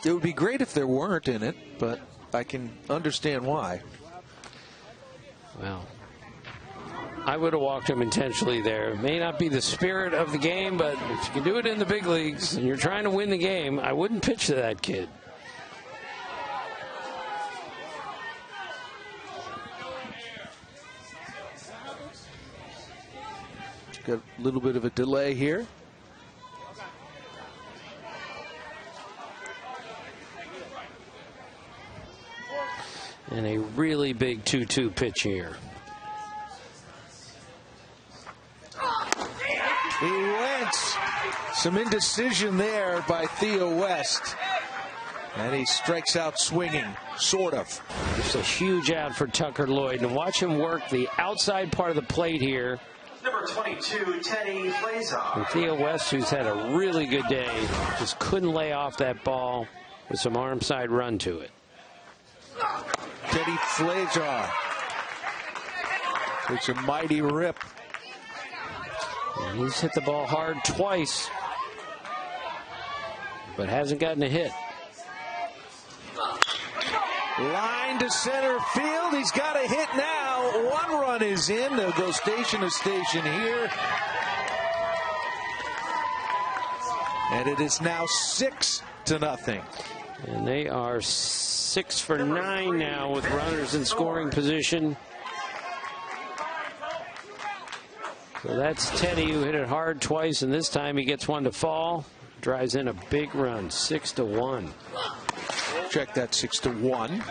it would be great if there weren't in it, but I can understand why. Well, I would have walked him intentionally there. It may not be the spirit of the game, but if you can do it in the big leagues and you're trying to win the game, I wouldn't pitch to that kid. Got a little bit of a delay here. And a really big 2-2 pitch here. He went. Some indecision there by Theo West. And he strikes out swinging, sort of. It's a huge out for Tucker Lloyd. And watch him work the outside part of the plate here. Number 22, Teddy Flazar. And Theo West, who's had a really good day, just couldn't lay off that ball with some arm side run to it. Teddy Flazar. It's a mighty rip. And he's hit the ball hard twice, but hasn't gotten a hit. Line to center field. He's got a hit now. 1 run is in. They'll go station to station here. And it is now 6-0. And they are 6 for 9 now with runners in scoring position. So that's Teddy, who hit it hard twice, and this time he gets one to fall. Drives in a big run, 6-1. Check that 6-1.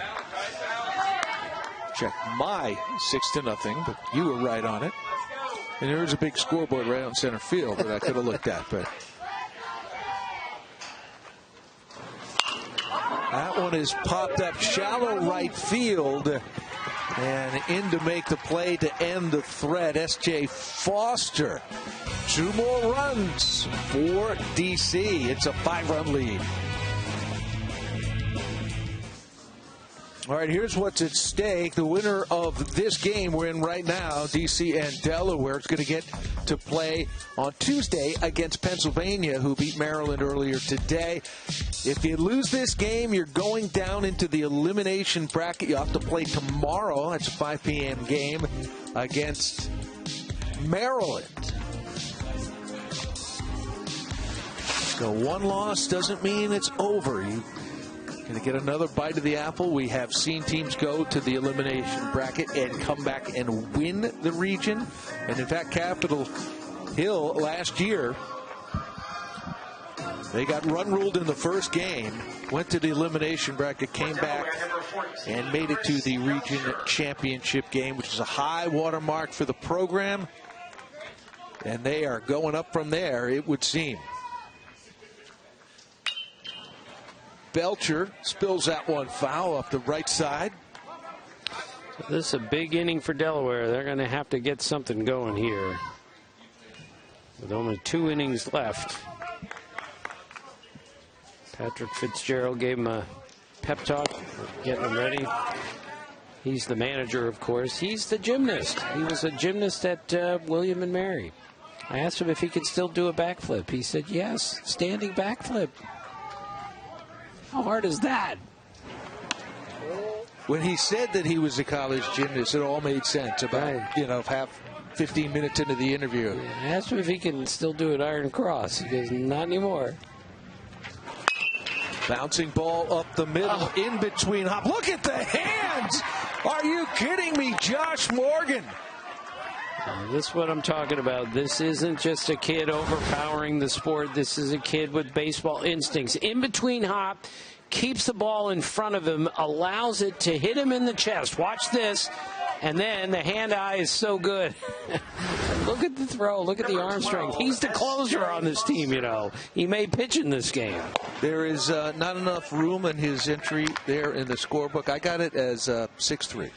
Check my 6-0, but you were right on it. And there is a big scoreboard right on center field that I could have looked at, but that one is popped up shallow right field. And in to make the play to end the threat, S.J. Foster. 2 more runs for D.C. It's a 5-run lead. All right, here's what's at stake. The winner of this game we're in right now, D.C. and Delaware, is going to get to play on Tuesday against Pennsylvania, who beat Maryland earlier today. If you lose this game, you're going down into the elimination bracket. You have to play tomorrow. It's a 5 p.m. game against Maryland. So one loss doesn't mean it's over. You going to get another bite of the apple. We have seen teams go to the elimination bracket and come back and win the region. And in fact, Capitol Hill last year, they got run ruled in the first game, went to the elimination bracket, came back and made it to the region championship game, which is a high water mark for the program. And they are going up from there, it would seem. Belcher spills that one foul up the right side. So this is a big inning for Delaware. They're going to have to get something going here. With only 2 innings left. Patrick Fitzgerald gave him a pep talk, getting him ready. He's the manager, of course. He's the gymnast. He was a gymnast at William and Mary. I asked him if he could still do a backflip. He said, yes, standing backflip. How hard is that? When he said that he was a college gymnast, it all made sense about, 15 minutes into the interview. Yeah, I asked him if he can still do an iron cross. He goes, not anymore. Bouncing ball up the middle, in between hop. Look at the hands! Are you kidding me, Josh Morgan? This is what I'm talking about. This isn't just a kid overpowering the sport. This is a kid with baseball instincts. In between hop, keeps the ball in front of him, allows it to hit him in the chest. Watch this. And then the hand-eye is so good. Look at the throw. Look at the arm strength. He's the closer on this team, He may pitch in this game. There is not enough room in his entry there in the scorebook. I got it as 6'3".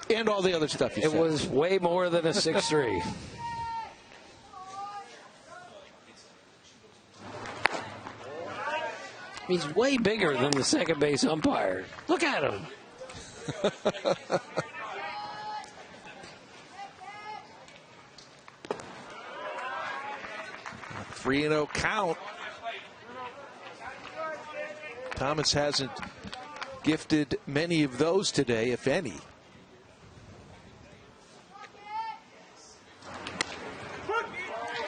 And all the other stuff you said. It was way more than a 6'3". He's way bigger than the second base umpire. Look at him. 3-0 count. Thomas hasn't gifted many of those today, if any.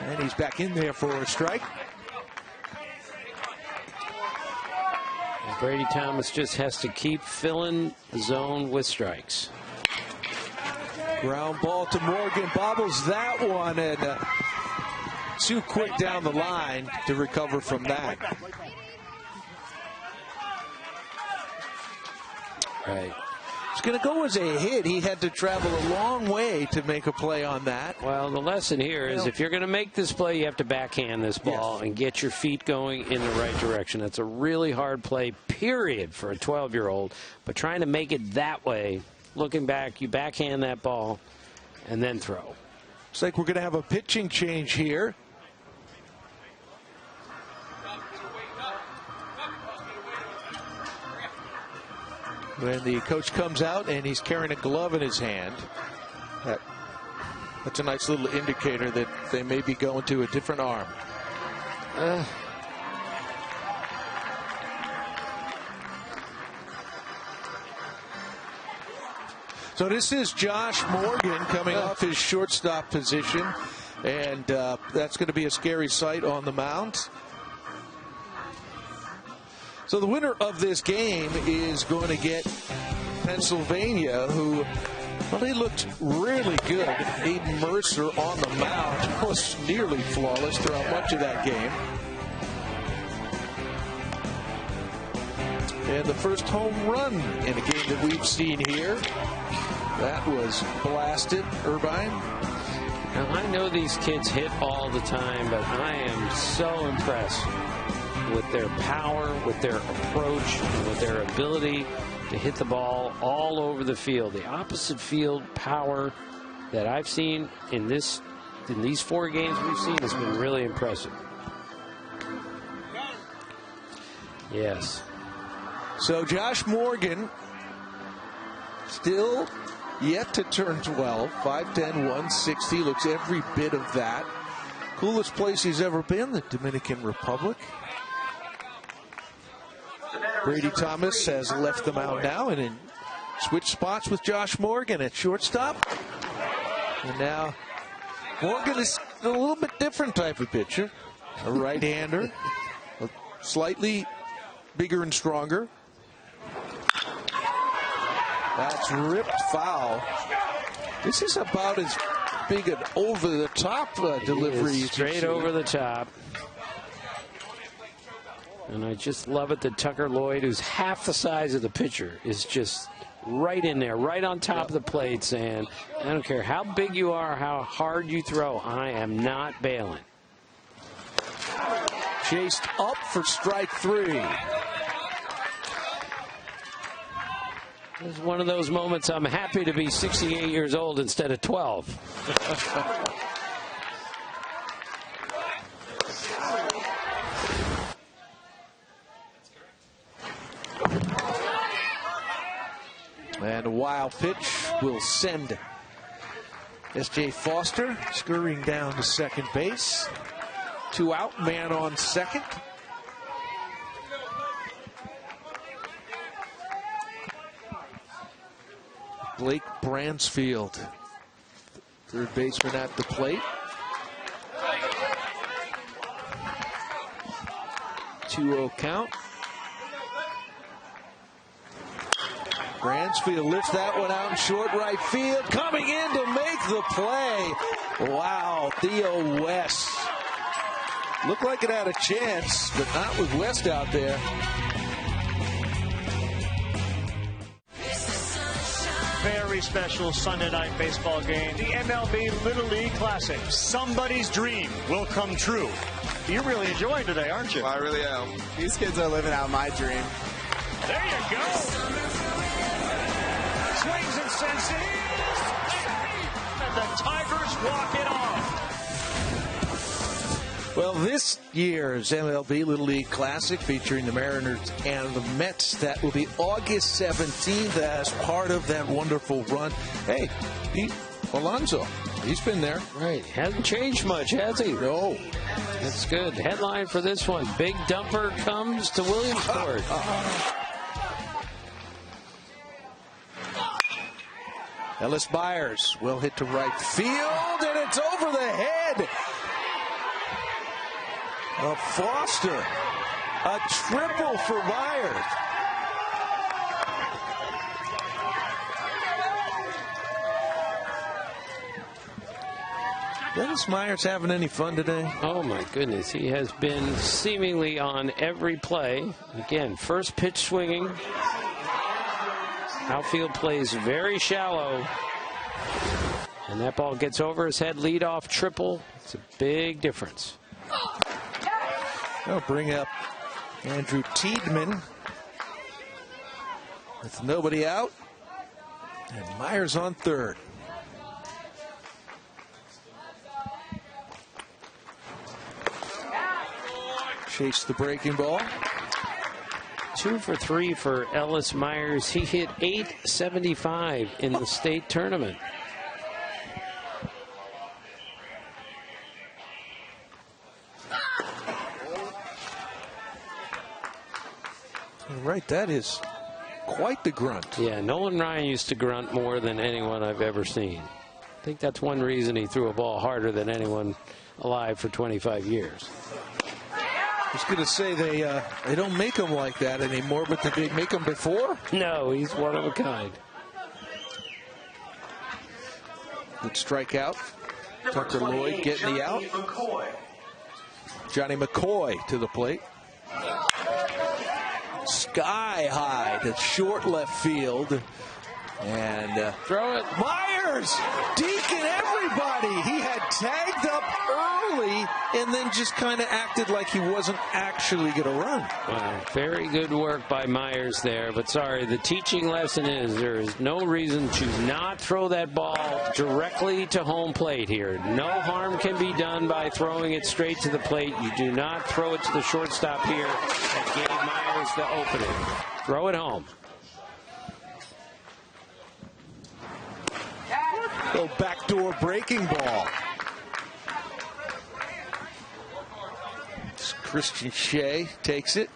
And he's back in there for a strike. And Brady Thomas just has to keep filling the zone with strikes. Ground ball to Morgan, bobbles that one, and too quick down the line to recover from that. Right. It's going to go as a hit. He had to travel a long way to make a play on that. Well, the lesson here is if you're going to make this play, you have to backhand this ball and get your feet going in the right direction. That's a really hard play, period, for a 12-year-old. But trying to make it that way, looking back, you backhand that ball and then throw. Looks like we're going to have a pitching change here. When the coach comes out and he's carrying a glove in his hand, that's a nice little indicator that they may be going to a different arm. So this is Josh Morgan coming off his shortstop position, and that's going to be a scary sight on the mound. So the winner of this game is going to get Pennsylvania, who, well, they looked really good. Aiden Mercer on the mound was nearly flawless throughout much of that game. And the first home run in a game that we've seen here, that was blasted, Irvine. Now, I know these kids hit all the time, but I am so impressed with their power, with their approach, and with their ability to hit the ball all over the field. The opposite field power that I've seen in these 4 games we've seen has been really impressive. Yes. So Josh Morgan still yet to turn 12. 5'10", 160. Looks every bit of that. Coolest place he's ever been, the Dominican Republic. Brady Thomas has left the mound now and in switch spots with Josh Morgan at shortstop. And now Morgan is a little bit different type of pitcher. A right-hander, slightly bigger and stronger. That's ripped foul. This is about as big an over-the-top delivery. Straight over the top. And I just love it that Tucker Lloyd, who's half the size of the pitcher, is just right in there, right on top of the plate, saying, I don't care how big you are, how hard you throw, I am not bailing. Chased up for strike 3. It was one of those moments I'm happy to be 68 years old instead of 12. And a wild pitch will send S.J. Foster scurrying down to second base. 2 out, man on second. Blake Bransfield, third baseman at the plate. 2-0 count. Bransfield lifts that one out in short right field. Coming in to make the play. Wow, Theo West. Looked like it had a chance, but not with West out there. Very special Sunday night baseball game. The MLB Little League Classic. Somebody's dream will come true. You're really enjoying today, aren't you? Well, I really am. These kids are living out my dream. There you go. Swings and sends it. And the Tigers walk it off. Well, this year's MLB Little League Classic featuring the Mariners and the Mets, that will be August 17th as part of that wonderful run. Hey, Alonso, he's been there. Right. Hasn't changed much, has he? No. That's good. Headline for this one. Big dumper comes to Williamsport. Ellis Myers will hit to right field, and it's over the head of Foster. A triple for Myers. Dennis Myers having any fun today? Oh, my goodness. He has been seemingly on every play. Again, first pitch swinging. Outfield plays very shallow. And that ball gets over his head. Leadoff triple. It's a big difference. I'll bring up Andrew Tiedemann with nobody out. And Myers on third. Chase the breaking ball. 2 for 3 for Ellis Myers. He hit .875 in the state tournament. Right, that is quite the grunt. Yeah, Nolan Ryan used to grunt more than anyone I've ever seen. I think that's one reason he threw a ball harder than anyone alive for 25 years. I was going to say they don't make them like that anymore, but did they make them before? No, he's one of a kind. Good strikeout. Tucker Lloyd getting the out. Johnny McCoy to the plate. Sky high to short left field. And throw it. Myers Myers deking everybody. He had tagged up early and then just kind of acted like he wasn't actually going to run. Wow, very good work by Myers there. But sorry, the teaching lesson is there is no reason to not throw that ball directly to home plate here. No harm can be done by throwing it straight to the plate. You do not throw it to the shortstop here. That gave Myers the opening. Throw it home. Little backdoor breaking ball. Christian Shea takes it.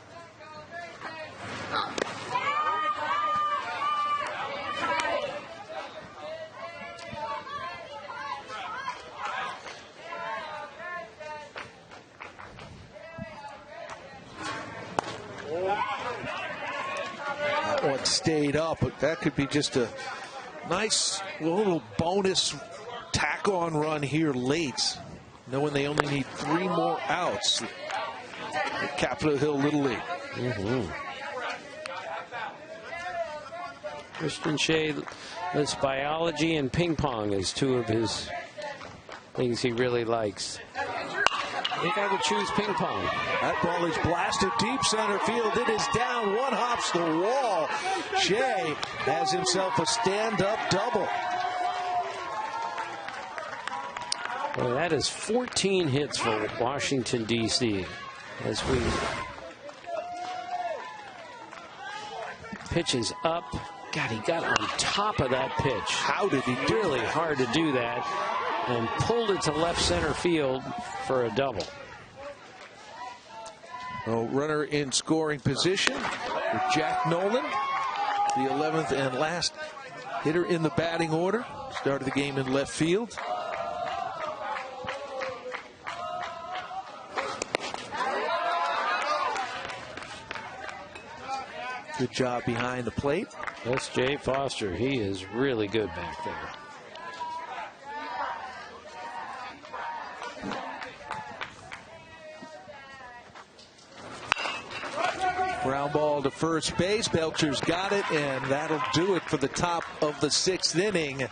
That one stayed up, but that could be just a nice little bonus tack-on run here late, knowing they only need 3 more outs at Capitol Hill Little League. Christian Shea, this biology and ping pong is 2 of his things he really likes. I think I would choose ping pong. That ball is blasted deep center field. It is down. One hops the wall. Shea has himself a stand-up double. Well, that is 14 hits for Washington, D.C. as we pitches up. God, he got on top of that pitch. How did he do really that? Hard to do that, and pulled it to left center field for a double. No runner in scoring position with Jack Nolan, the 11th and last hitter in the batting order. Started the game in left field. Good job behind the plate. That's Jay Foster. He is really good back there. Ground ball to first base. Belcher's got it, and that'll do it for the top of the 6th inning.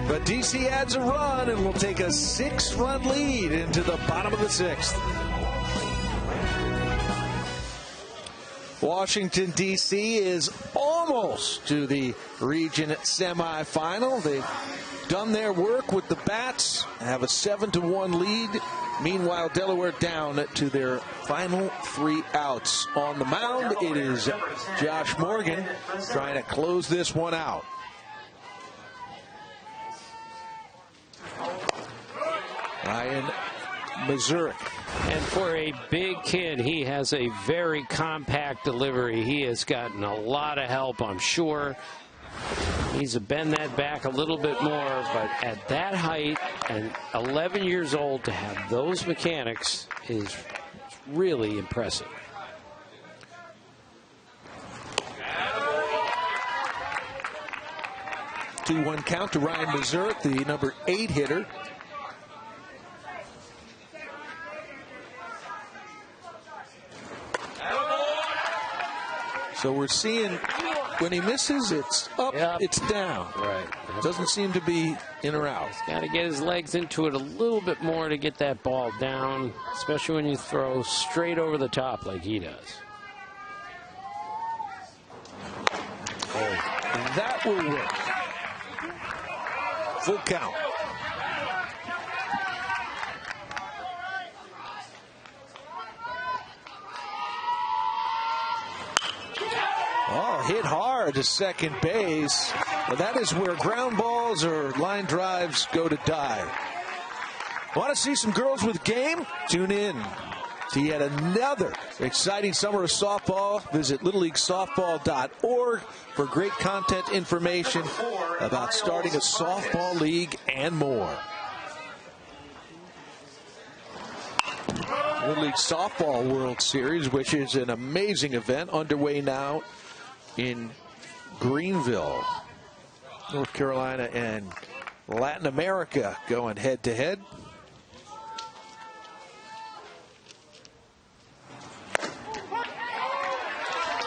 But DC adds a run and will take a 6-run lead into the bottom of the 6th. Washington, D.C. is almost to the region semifinal. They've done their work with the bats, have a 7-1 lead. Meanwhile, Delaware down to their final 3 outs. On the mound, it is Josh Morgan trying to close this one out. Ryan Mazurek. And for a big kid, he has a very compact delivery. He has gotten a lot of help, I'm sure. Needs to bend that back a little bit more, but at that height and 11 years old, to have those mechanics is really impressive. Two 2-1 count to Ryan Mazurek, the number 8 hitter. So we're seeing when he misses, it's up, it's down. Right. Doesn't seem to be in or out. He's got to get his legs into it a little bit more to get that ball down, especially when you throw straight over the top like he does. And that will work. Full count. Oh, hit hard to second base. Well, that is where ground balls or line drives go to die. Want to see some girls with game? Tune in to yet another exciting summer of softball. Visit littleleaguesoftball.org for great content information about starting a softball league and more. Little League Softball World Series, which is an amazing event, underway now in Greenville. North Carolina and Latin America going head to head.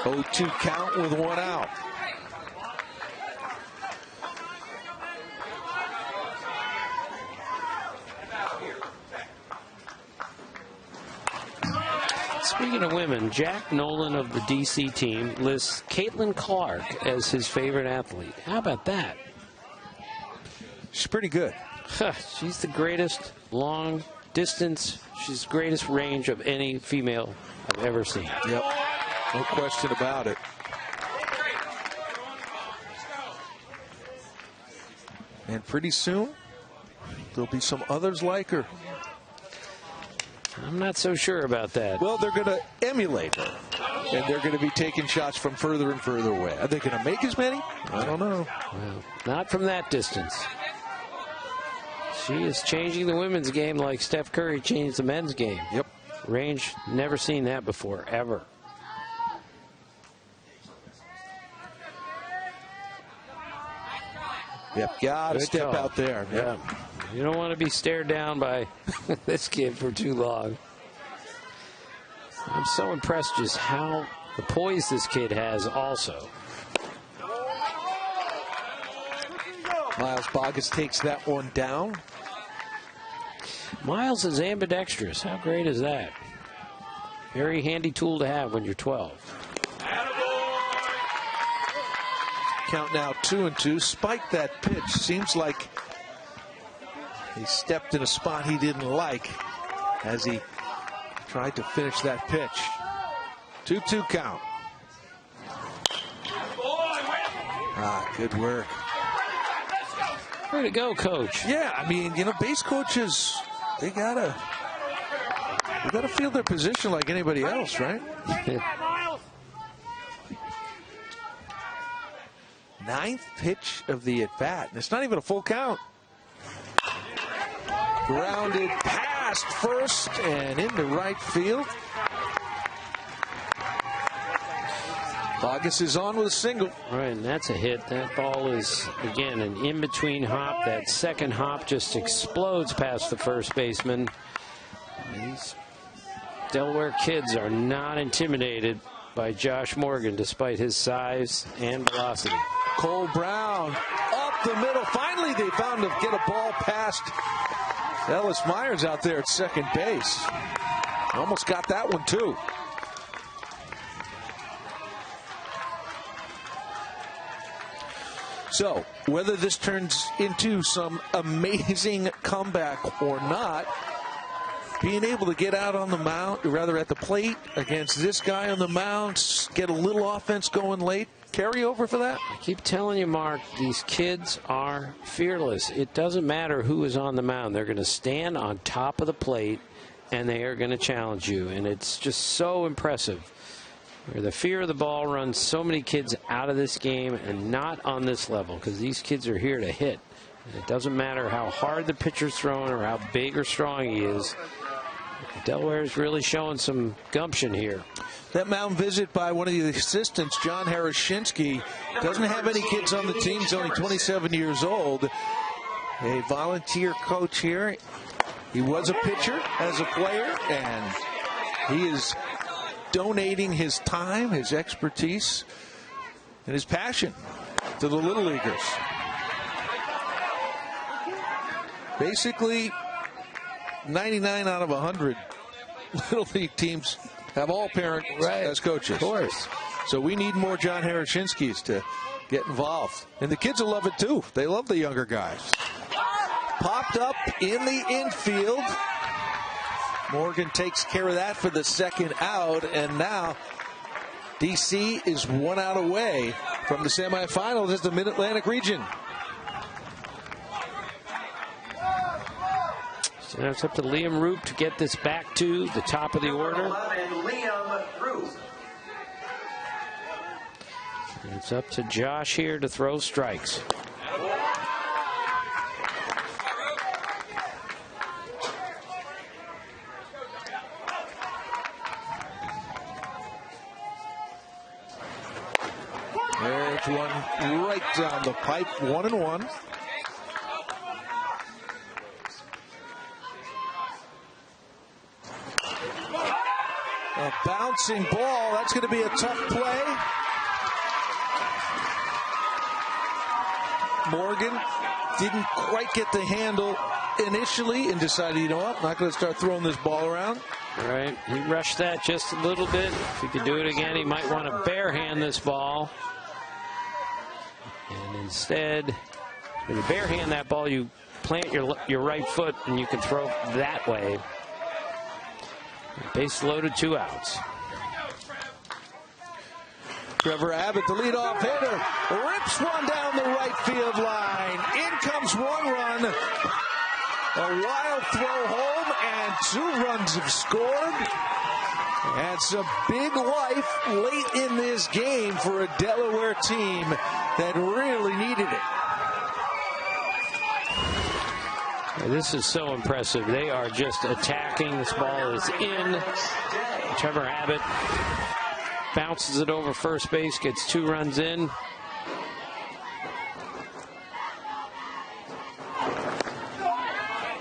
Oh, 2 count with 1 out. Speaking of women, Jack Nolan of the D.C. team lists Caitlin Clark as his favorite athlete. How about that? She's pretty good. She's the greatest long distance. She's the greatest range of any female I've ever seen. Yep. No question about it. And pretty soon, there'll be some others like her. I'm not so sure about that. Well, they're going to emulate her. And they're going to be taking shots from further and further away. Are they going to make as many? I don't know. Well, not from that distance. She is changing the women's game like Steph Curry changed the men's game. Yep. Range, never seen that before, ever. Yep, got to step out there. Yep. Yeah. You don't want to be stared down by this kid for too long. I'm so impressed just how the poise this kid has also. Miles Boggess takes that one down. Miles is ambidextrous. How great is that? Very handy tool to have when you're 12. Count now 2-2. Spiked that pitch. Seems like he stepped in a spot he didn't like as he tried to finish that pitch. 2-2 count. Good work. Way to go, coach. Yeah, I mean, you know, base coaches, they gotta feel their position like anybody else, right? Ninth pitch of the at-bat. It's not even a full count. Grounded past first and into right field. Boggess is on with a single. All right, and that's a hit. That ball is, again, an in-between hop. That second hop just explodes past the first baseman. These Delaware kids are not intimidated by Josh Morgan, despite his size and velocity. Cole Brown up the middle. Finally, they found to get a ball past Ellis Myers out there at second base. Almost got that one, too. So, whether this turns into some amazing comeback or not, being able to get out on the mound, or rather at the plate against this guy on the mound, get a little offense going late, carry over for that? I keep telling you, Mark, these kids are fearless. It doesn't matter who is on the mound. They're going to stand on top of the plate, and they are going to challenge you. And it's just so impressive. Where the fear of the ball runs so many kids out of this game, and not on this level, because these kids are here to hit. And it doesn't matter how hard the pitcher's throwing or how big or strong he is. Delaware is really showing some gumption here. That mound visit by one of the assistants, John Harashinsky, doesn't have any kids on the team. He's only 27 years old. A volunteer coach here. He was a pitcher as a player, and he is donating his time, his expertise, and his passion to the Little Leaguers. Basically, 99 out of 100 Little League teams have all parents as coaches. Of course. So we need more John Harashinskis to get involved. And the kids will love it, too. They love the younger guys. Popped up in the infield. Morgan takes care of that for the second out, and now D.C. is 1 out away from the semifinals as the Mid-Atlantic region. So now it's up to Liam Roop to get this back to the top of the order. 11, Liam Roop. And it's up to Josh here to throw strikes. There's one right down the pipe, 1-1. A bouncing ball. That's going to be a tough play. Morgan didn't quite get the handle initially and decided, you know what, I'm not going to start throwing this ball around. All right, he rushed that just a little bit. If he could do it again, he might want to barehand this ball. And instead, when you barehand that ball, you plant your right foot and you can throw that way. Base loaded, 2 outs. Trevor Abbott, the leadoff hitter, rips one down the right field line. In comes 1 run. A wild throw home, and 2 runs have scored. And some big life late in this game for a Delaware team that really needed it. This is so impressive. They are just attacking. This ball is in. Trevor Abbott bounces it over first base, gets 2 runs in.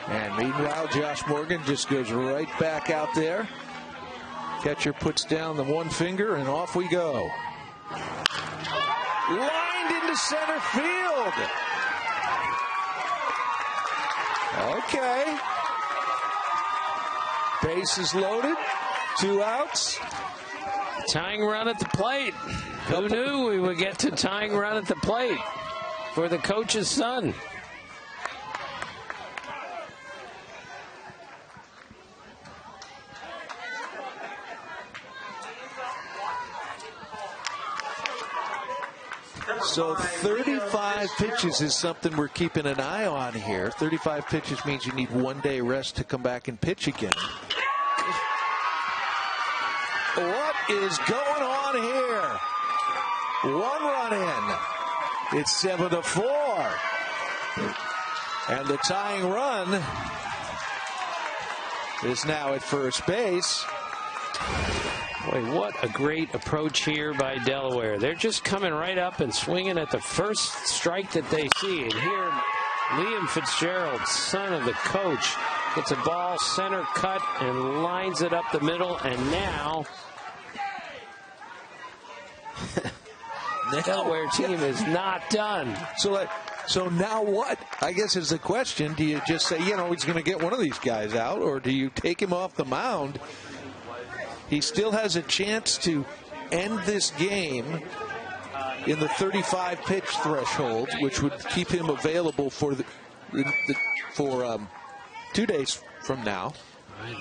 And meanwhile, Josh Morgan just goes right back out there. Catcher puts down the 1 finger, and off we go. Lined into center field. Okay. Base is loaded. 2 outs. Tying run at the plate. Who knew we would get to tying run at the plate for the coach's son? So 35 pitches is something we're keeping an eye on here. 35 pitches means you need 1 day rest to come back and pitch again. What is going on here? 1 run in. It's 7-4. And the tying run is now at first base. Boy, what a great approach here by Delaware. They're just coming right up and swinging at the first strike that they see. And here, Liam Fitzgerald, son of the coach, gets a ball center cut and lines it up the middle. And now, the Delaware team is not done. So now what? I guess is the question. Do you just say, you know, he's going to get one of these guys out, or do you take him off the mound? He still has a chance to end this game in the 35 pitch threshold, which would keep him available for 2 days from now.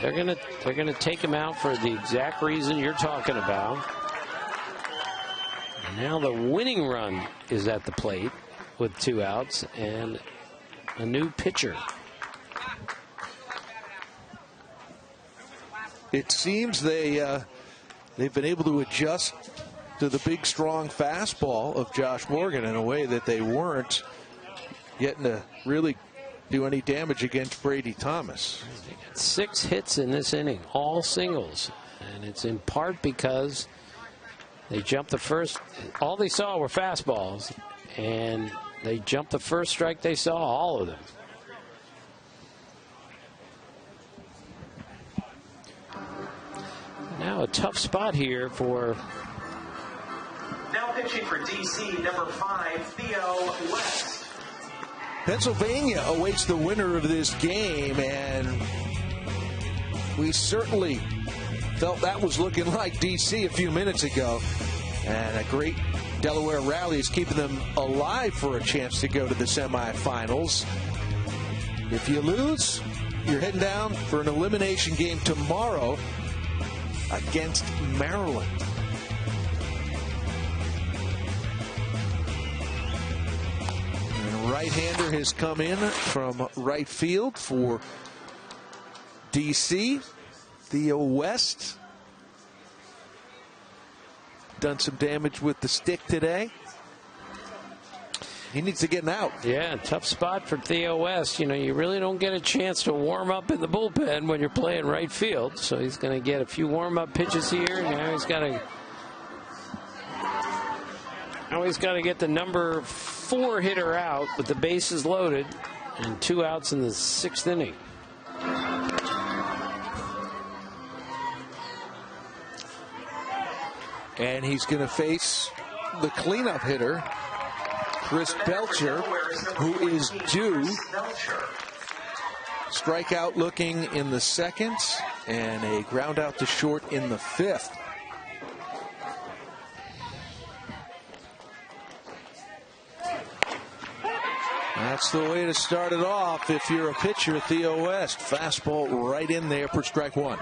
They're gonna take him out for the exact reason you're talking about. And now the winning run is at the plate with 2 outs and a new pitcher. It seems they've been able to adjust to the big, strong fastball of Josh Morgan in a way that they weren't getting to really do any damage against Brady Thomas. They got 6 hits in this inning, all singles. And it's in part because they jumped the first. All they saw were fastballs. And they jumped the first strike they saw, all of them. Now a tough spot here for. Now pitching for DC, number 5, Theo West. Pennsylvania awaits the winner of this game, and we certainly felt that was looking like DC a few minutes ago. And a great Delaware rally is keeping them alive for a chance to go to the semifinals. If you lose, you're heading down for an elimination game tomorrow against Maryland. And right-hander has come in from right field for DC. Theo West done some damage with the stick today. He needs to get an out. Yeah, tough spot for Theo West. You know, you really don't get a chance to warm up in the bullpen when you're playing right field. So he's going to get a few warm-up pitches here. Now he's got to get the number 4 hitter out with the bases loaded and 2 outs in the 6th inning. And he's going to face the cleanup hitter, Chris Belcher, who is due strikeout looking in the second, and a ground out to short in the fifth. That's the way to start it off if you're a pitcher, Theo West. Fastball right in there for strike one.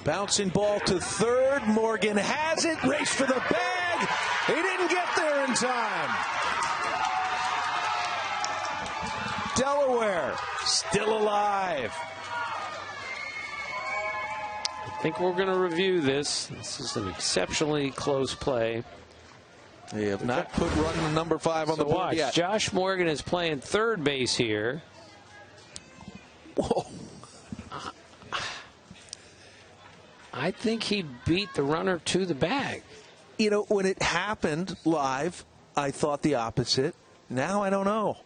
Bouncing ball to third. Morgan has it. Race for the bag. He didn't get there in time. Delaware still alive. I think we're going to review this. This is an exceptionally close play. They have not put run number 5 on the board yet. Josh Morgan is playing third base here. Whoa. I think he beat the runner to the bag. You know, when it happened live, I thought the opposite. Now I don't know.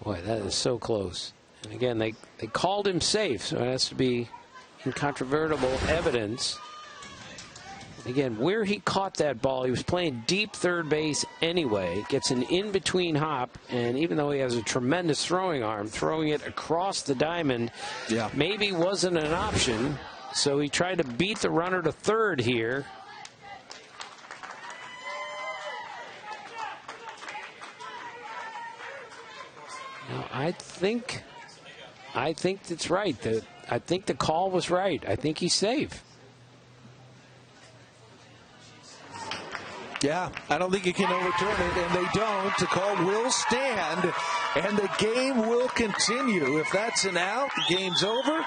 Boy, that is so close. And again, they called him safe, so it has to be incontrovertible evidence. Again, where he caught that ball, he was playing deep third base anyway. Gets an in-between hop, and even though he has a tremendous throwing arm, throwing it across the diamond maybe wasn't an option. So he tried to beat the runner to third here. Now, I think it's right. I think the call was right. I think he's safe. Yeah, I don't think you can overturn it, and they don't. The call will stand, and the game will continue. If that's an out, the game's over.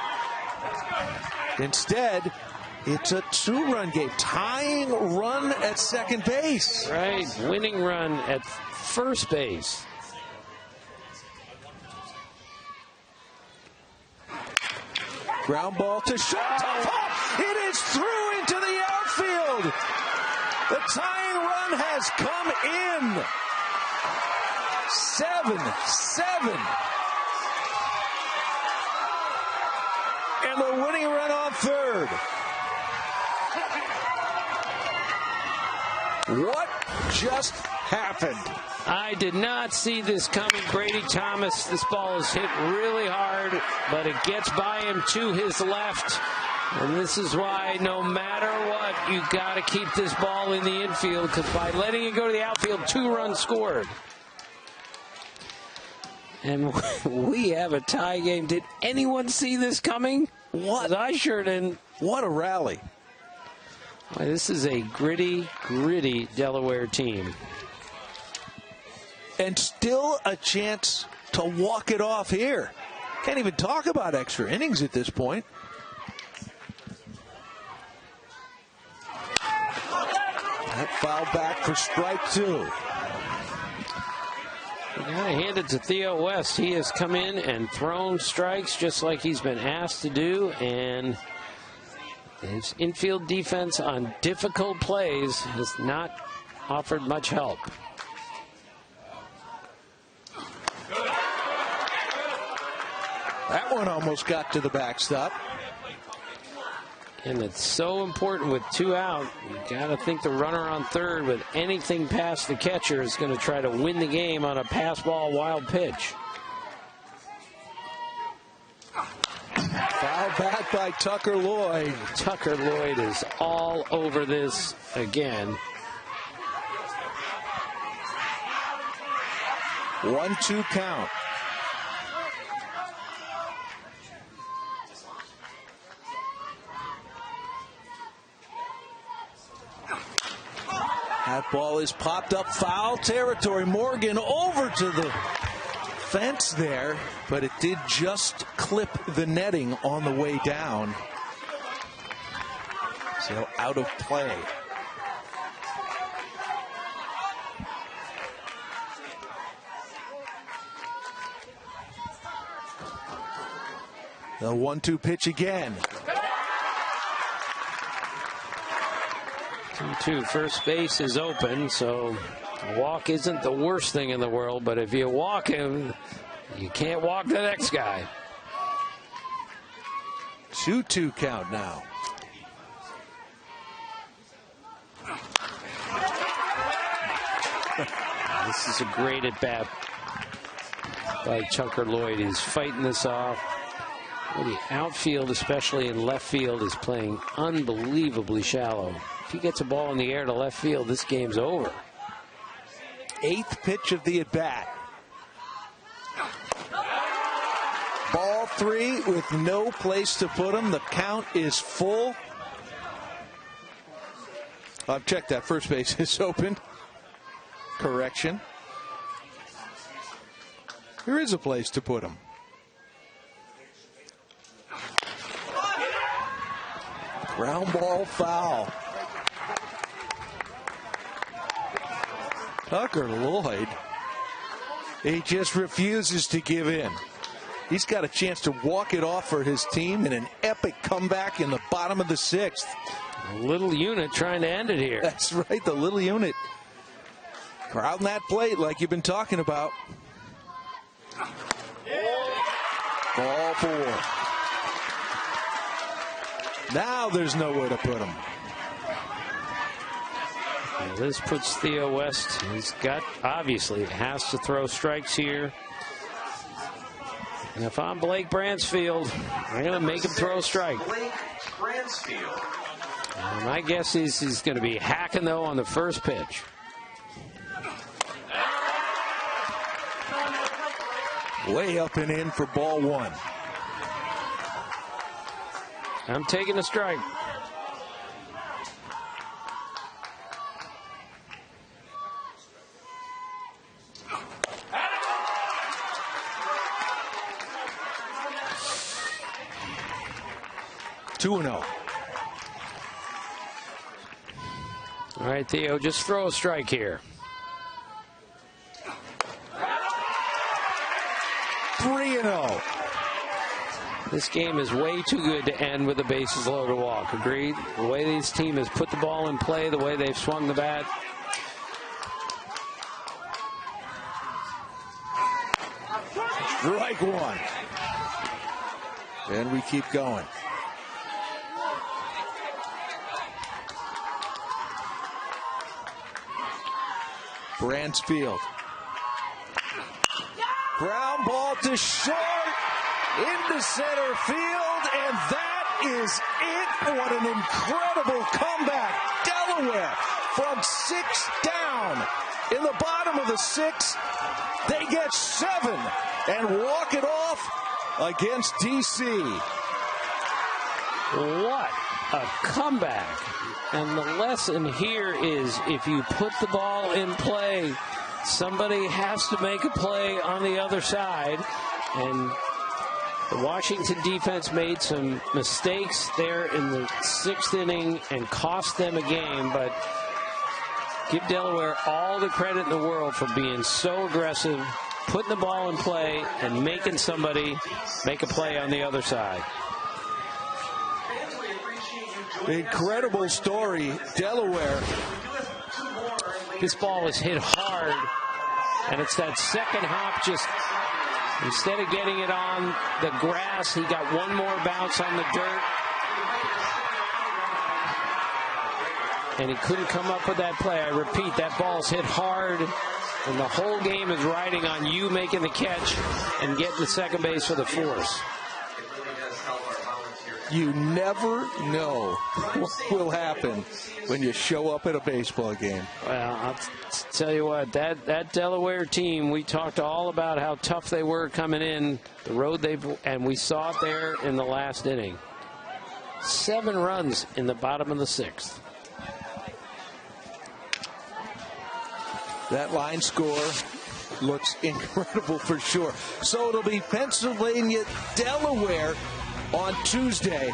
Instead, it's a 2-run game. Tying run at second base. Right, winning run at first base. Ground ball to short. It is through into the outfield. The tying run has come in. 7-7. And the winning run on third. What just happened? I did not see this coming. Brady Thomas, this ball is hit really hard, but it gets by him to his left. And this is why no matter what, you got to keep this ball in the infield, because by letting it go to the outfield, 2 runs scored. And we have a tie game. Did anyone see this coming? What? I sure didn't. What a rally. Boy, this is a gritty Delaware team. And still a chance to walk it off here. Can't even talk about extra innings at this point. That foul back for strike 2. You gotta hand it to Theo West. He has come in and thrown strikes just like he's been asked to do, and his infield defense on difficult plays has not offered much help. That one almost got to the backstop. And it's so important with 2 out. You got to think the runner on third with anything past the catcher is going to try to win the game on a pass ball wild pitch. Foul back by Tucker Lloyd. Tucker Lloyd is all over this again. 1-2 count. That ball is popped up foul territory. Morgan over to the fence there, but it did just clip the netting on the way down. So out of play. The 1-2 pitch again. 2-2. First base is open, so a walk isn't the worst thing in the world, but if you walk him, you can't walk the next guy. 2-2 count now. This is a great at-bat by Chunker Lloyd. He's fighting this off. Well, the outfield, especially in left field, is playing unbelievably shallow. If he gets a ball in the air to left field, this game's over. 8th pitch of the at-bat. Ball 3 with no place to put him. The count is full. I've checked that. First base is open. Correction. There is a place to put him. Ground ball foul. Tucker Lloyd, he just refuses to give in. He's got a chance to walk it off for his team in an epic comeback in the bottom of the 6th. A little unit trying to end it here. That's right, the little unit. Crowding that plate like you've been talking about. Ball 4. Now there's nowhere to put him. Well, this puts Theo West. He's got, obviously, has to throw strikes here. And if I'm Blake Bransfield, I'm going to make him throw a strike. Blake Bransfield. My guess is he's going to be hacking, though, on the first pitch. Way up and in for ball 1. I'm taking a strike. Two and 0. All right, Theo, just throw a strike here. 3-0. This game is way too good to end with the bases loaded walk. Agreed? The way this team has put the ball in play, the way they've swung the bat. Strike 1. And we keep going. Bransfield. Ground ball to short. Into center field. And that is it. What an incredible comeback. Delaware from 6 down. In the bottom of the 6th, they get 7 and walk it off against DC. What a comeback. And the lesson here is if you put the ball in play, somebody has to make a play on the other side. And the Washington defense made some mistakes there in the 6th inning and cost them a game. But give Delaware all the credit in the world for being so aggressive, putting the ball in play, and making somebody make a play on the other side. Incredible story. Delaware. This ball was hit hard, and it's that second hop. Just instead of getting it on the grass, he got one more bounce on the dirt. And he couldn't come up with that play. I repeat, that ball's hit hard, and the whole game is riding on you making the catch and getting to second base for the force. You never know what will happen when you show up at a baseball game. Well, I'll tell you what, that Delaware team, we talked all about how tough they were coming in the road and we saw it there in the last inning. 7 runs in the bottom of the 6th. That line score looks incredible for sure. So it'll be Pennsylvania, Delaware on Tuesday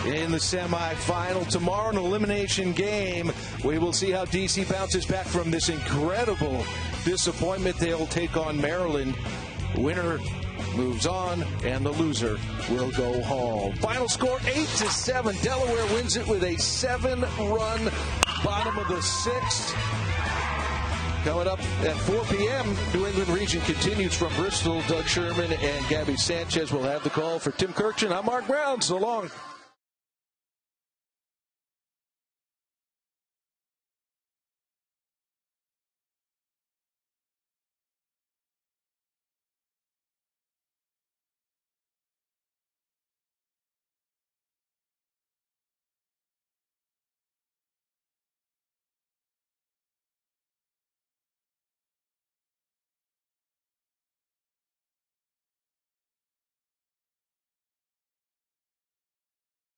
in the semifinal. Tomorrow, an elimination game. We will see how DC bounces back from this incredible disappointment. They'll take on Maryland. Winner moves on, and the loser will go home. Final score 8-7. Delaware wins it with a 7-run bottom of the 6th. Coming up at 4 p.m., New England Region continues from Bristol. Doug Sherman and Gabby Sanchez will have the call. For Tim Kirkchin, I'm Mark Brown. So long.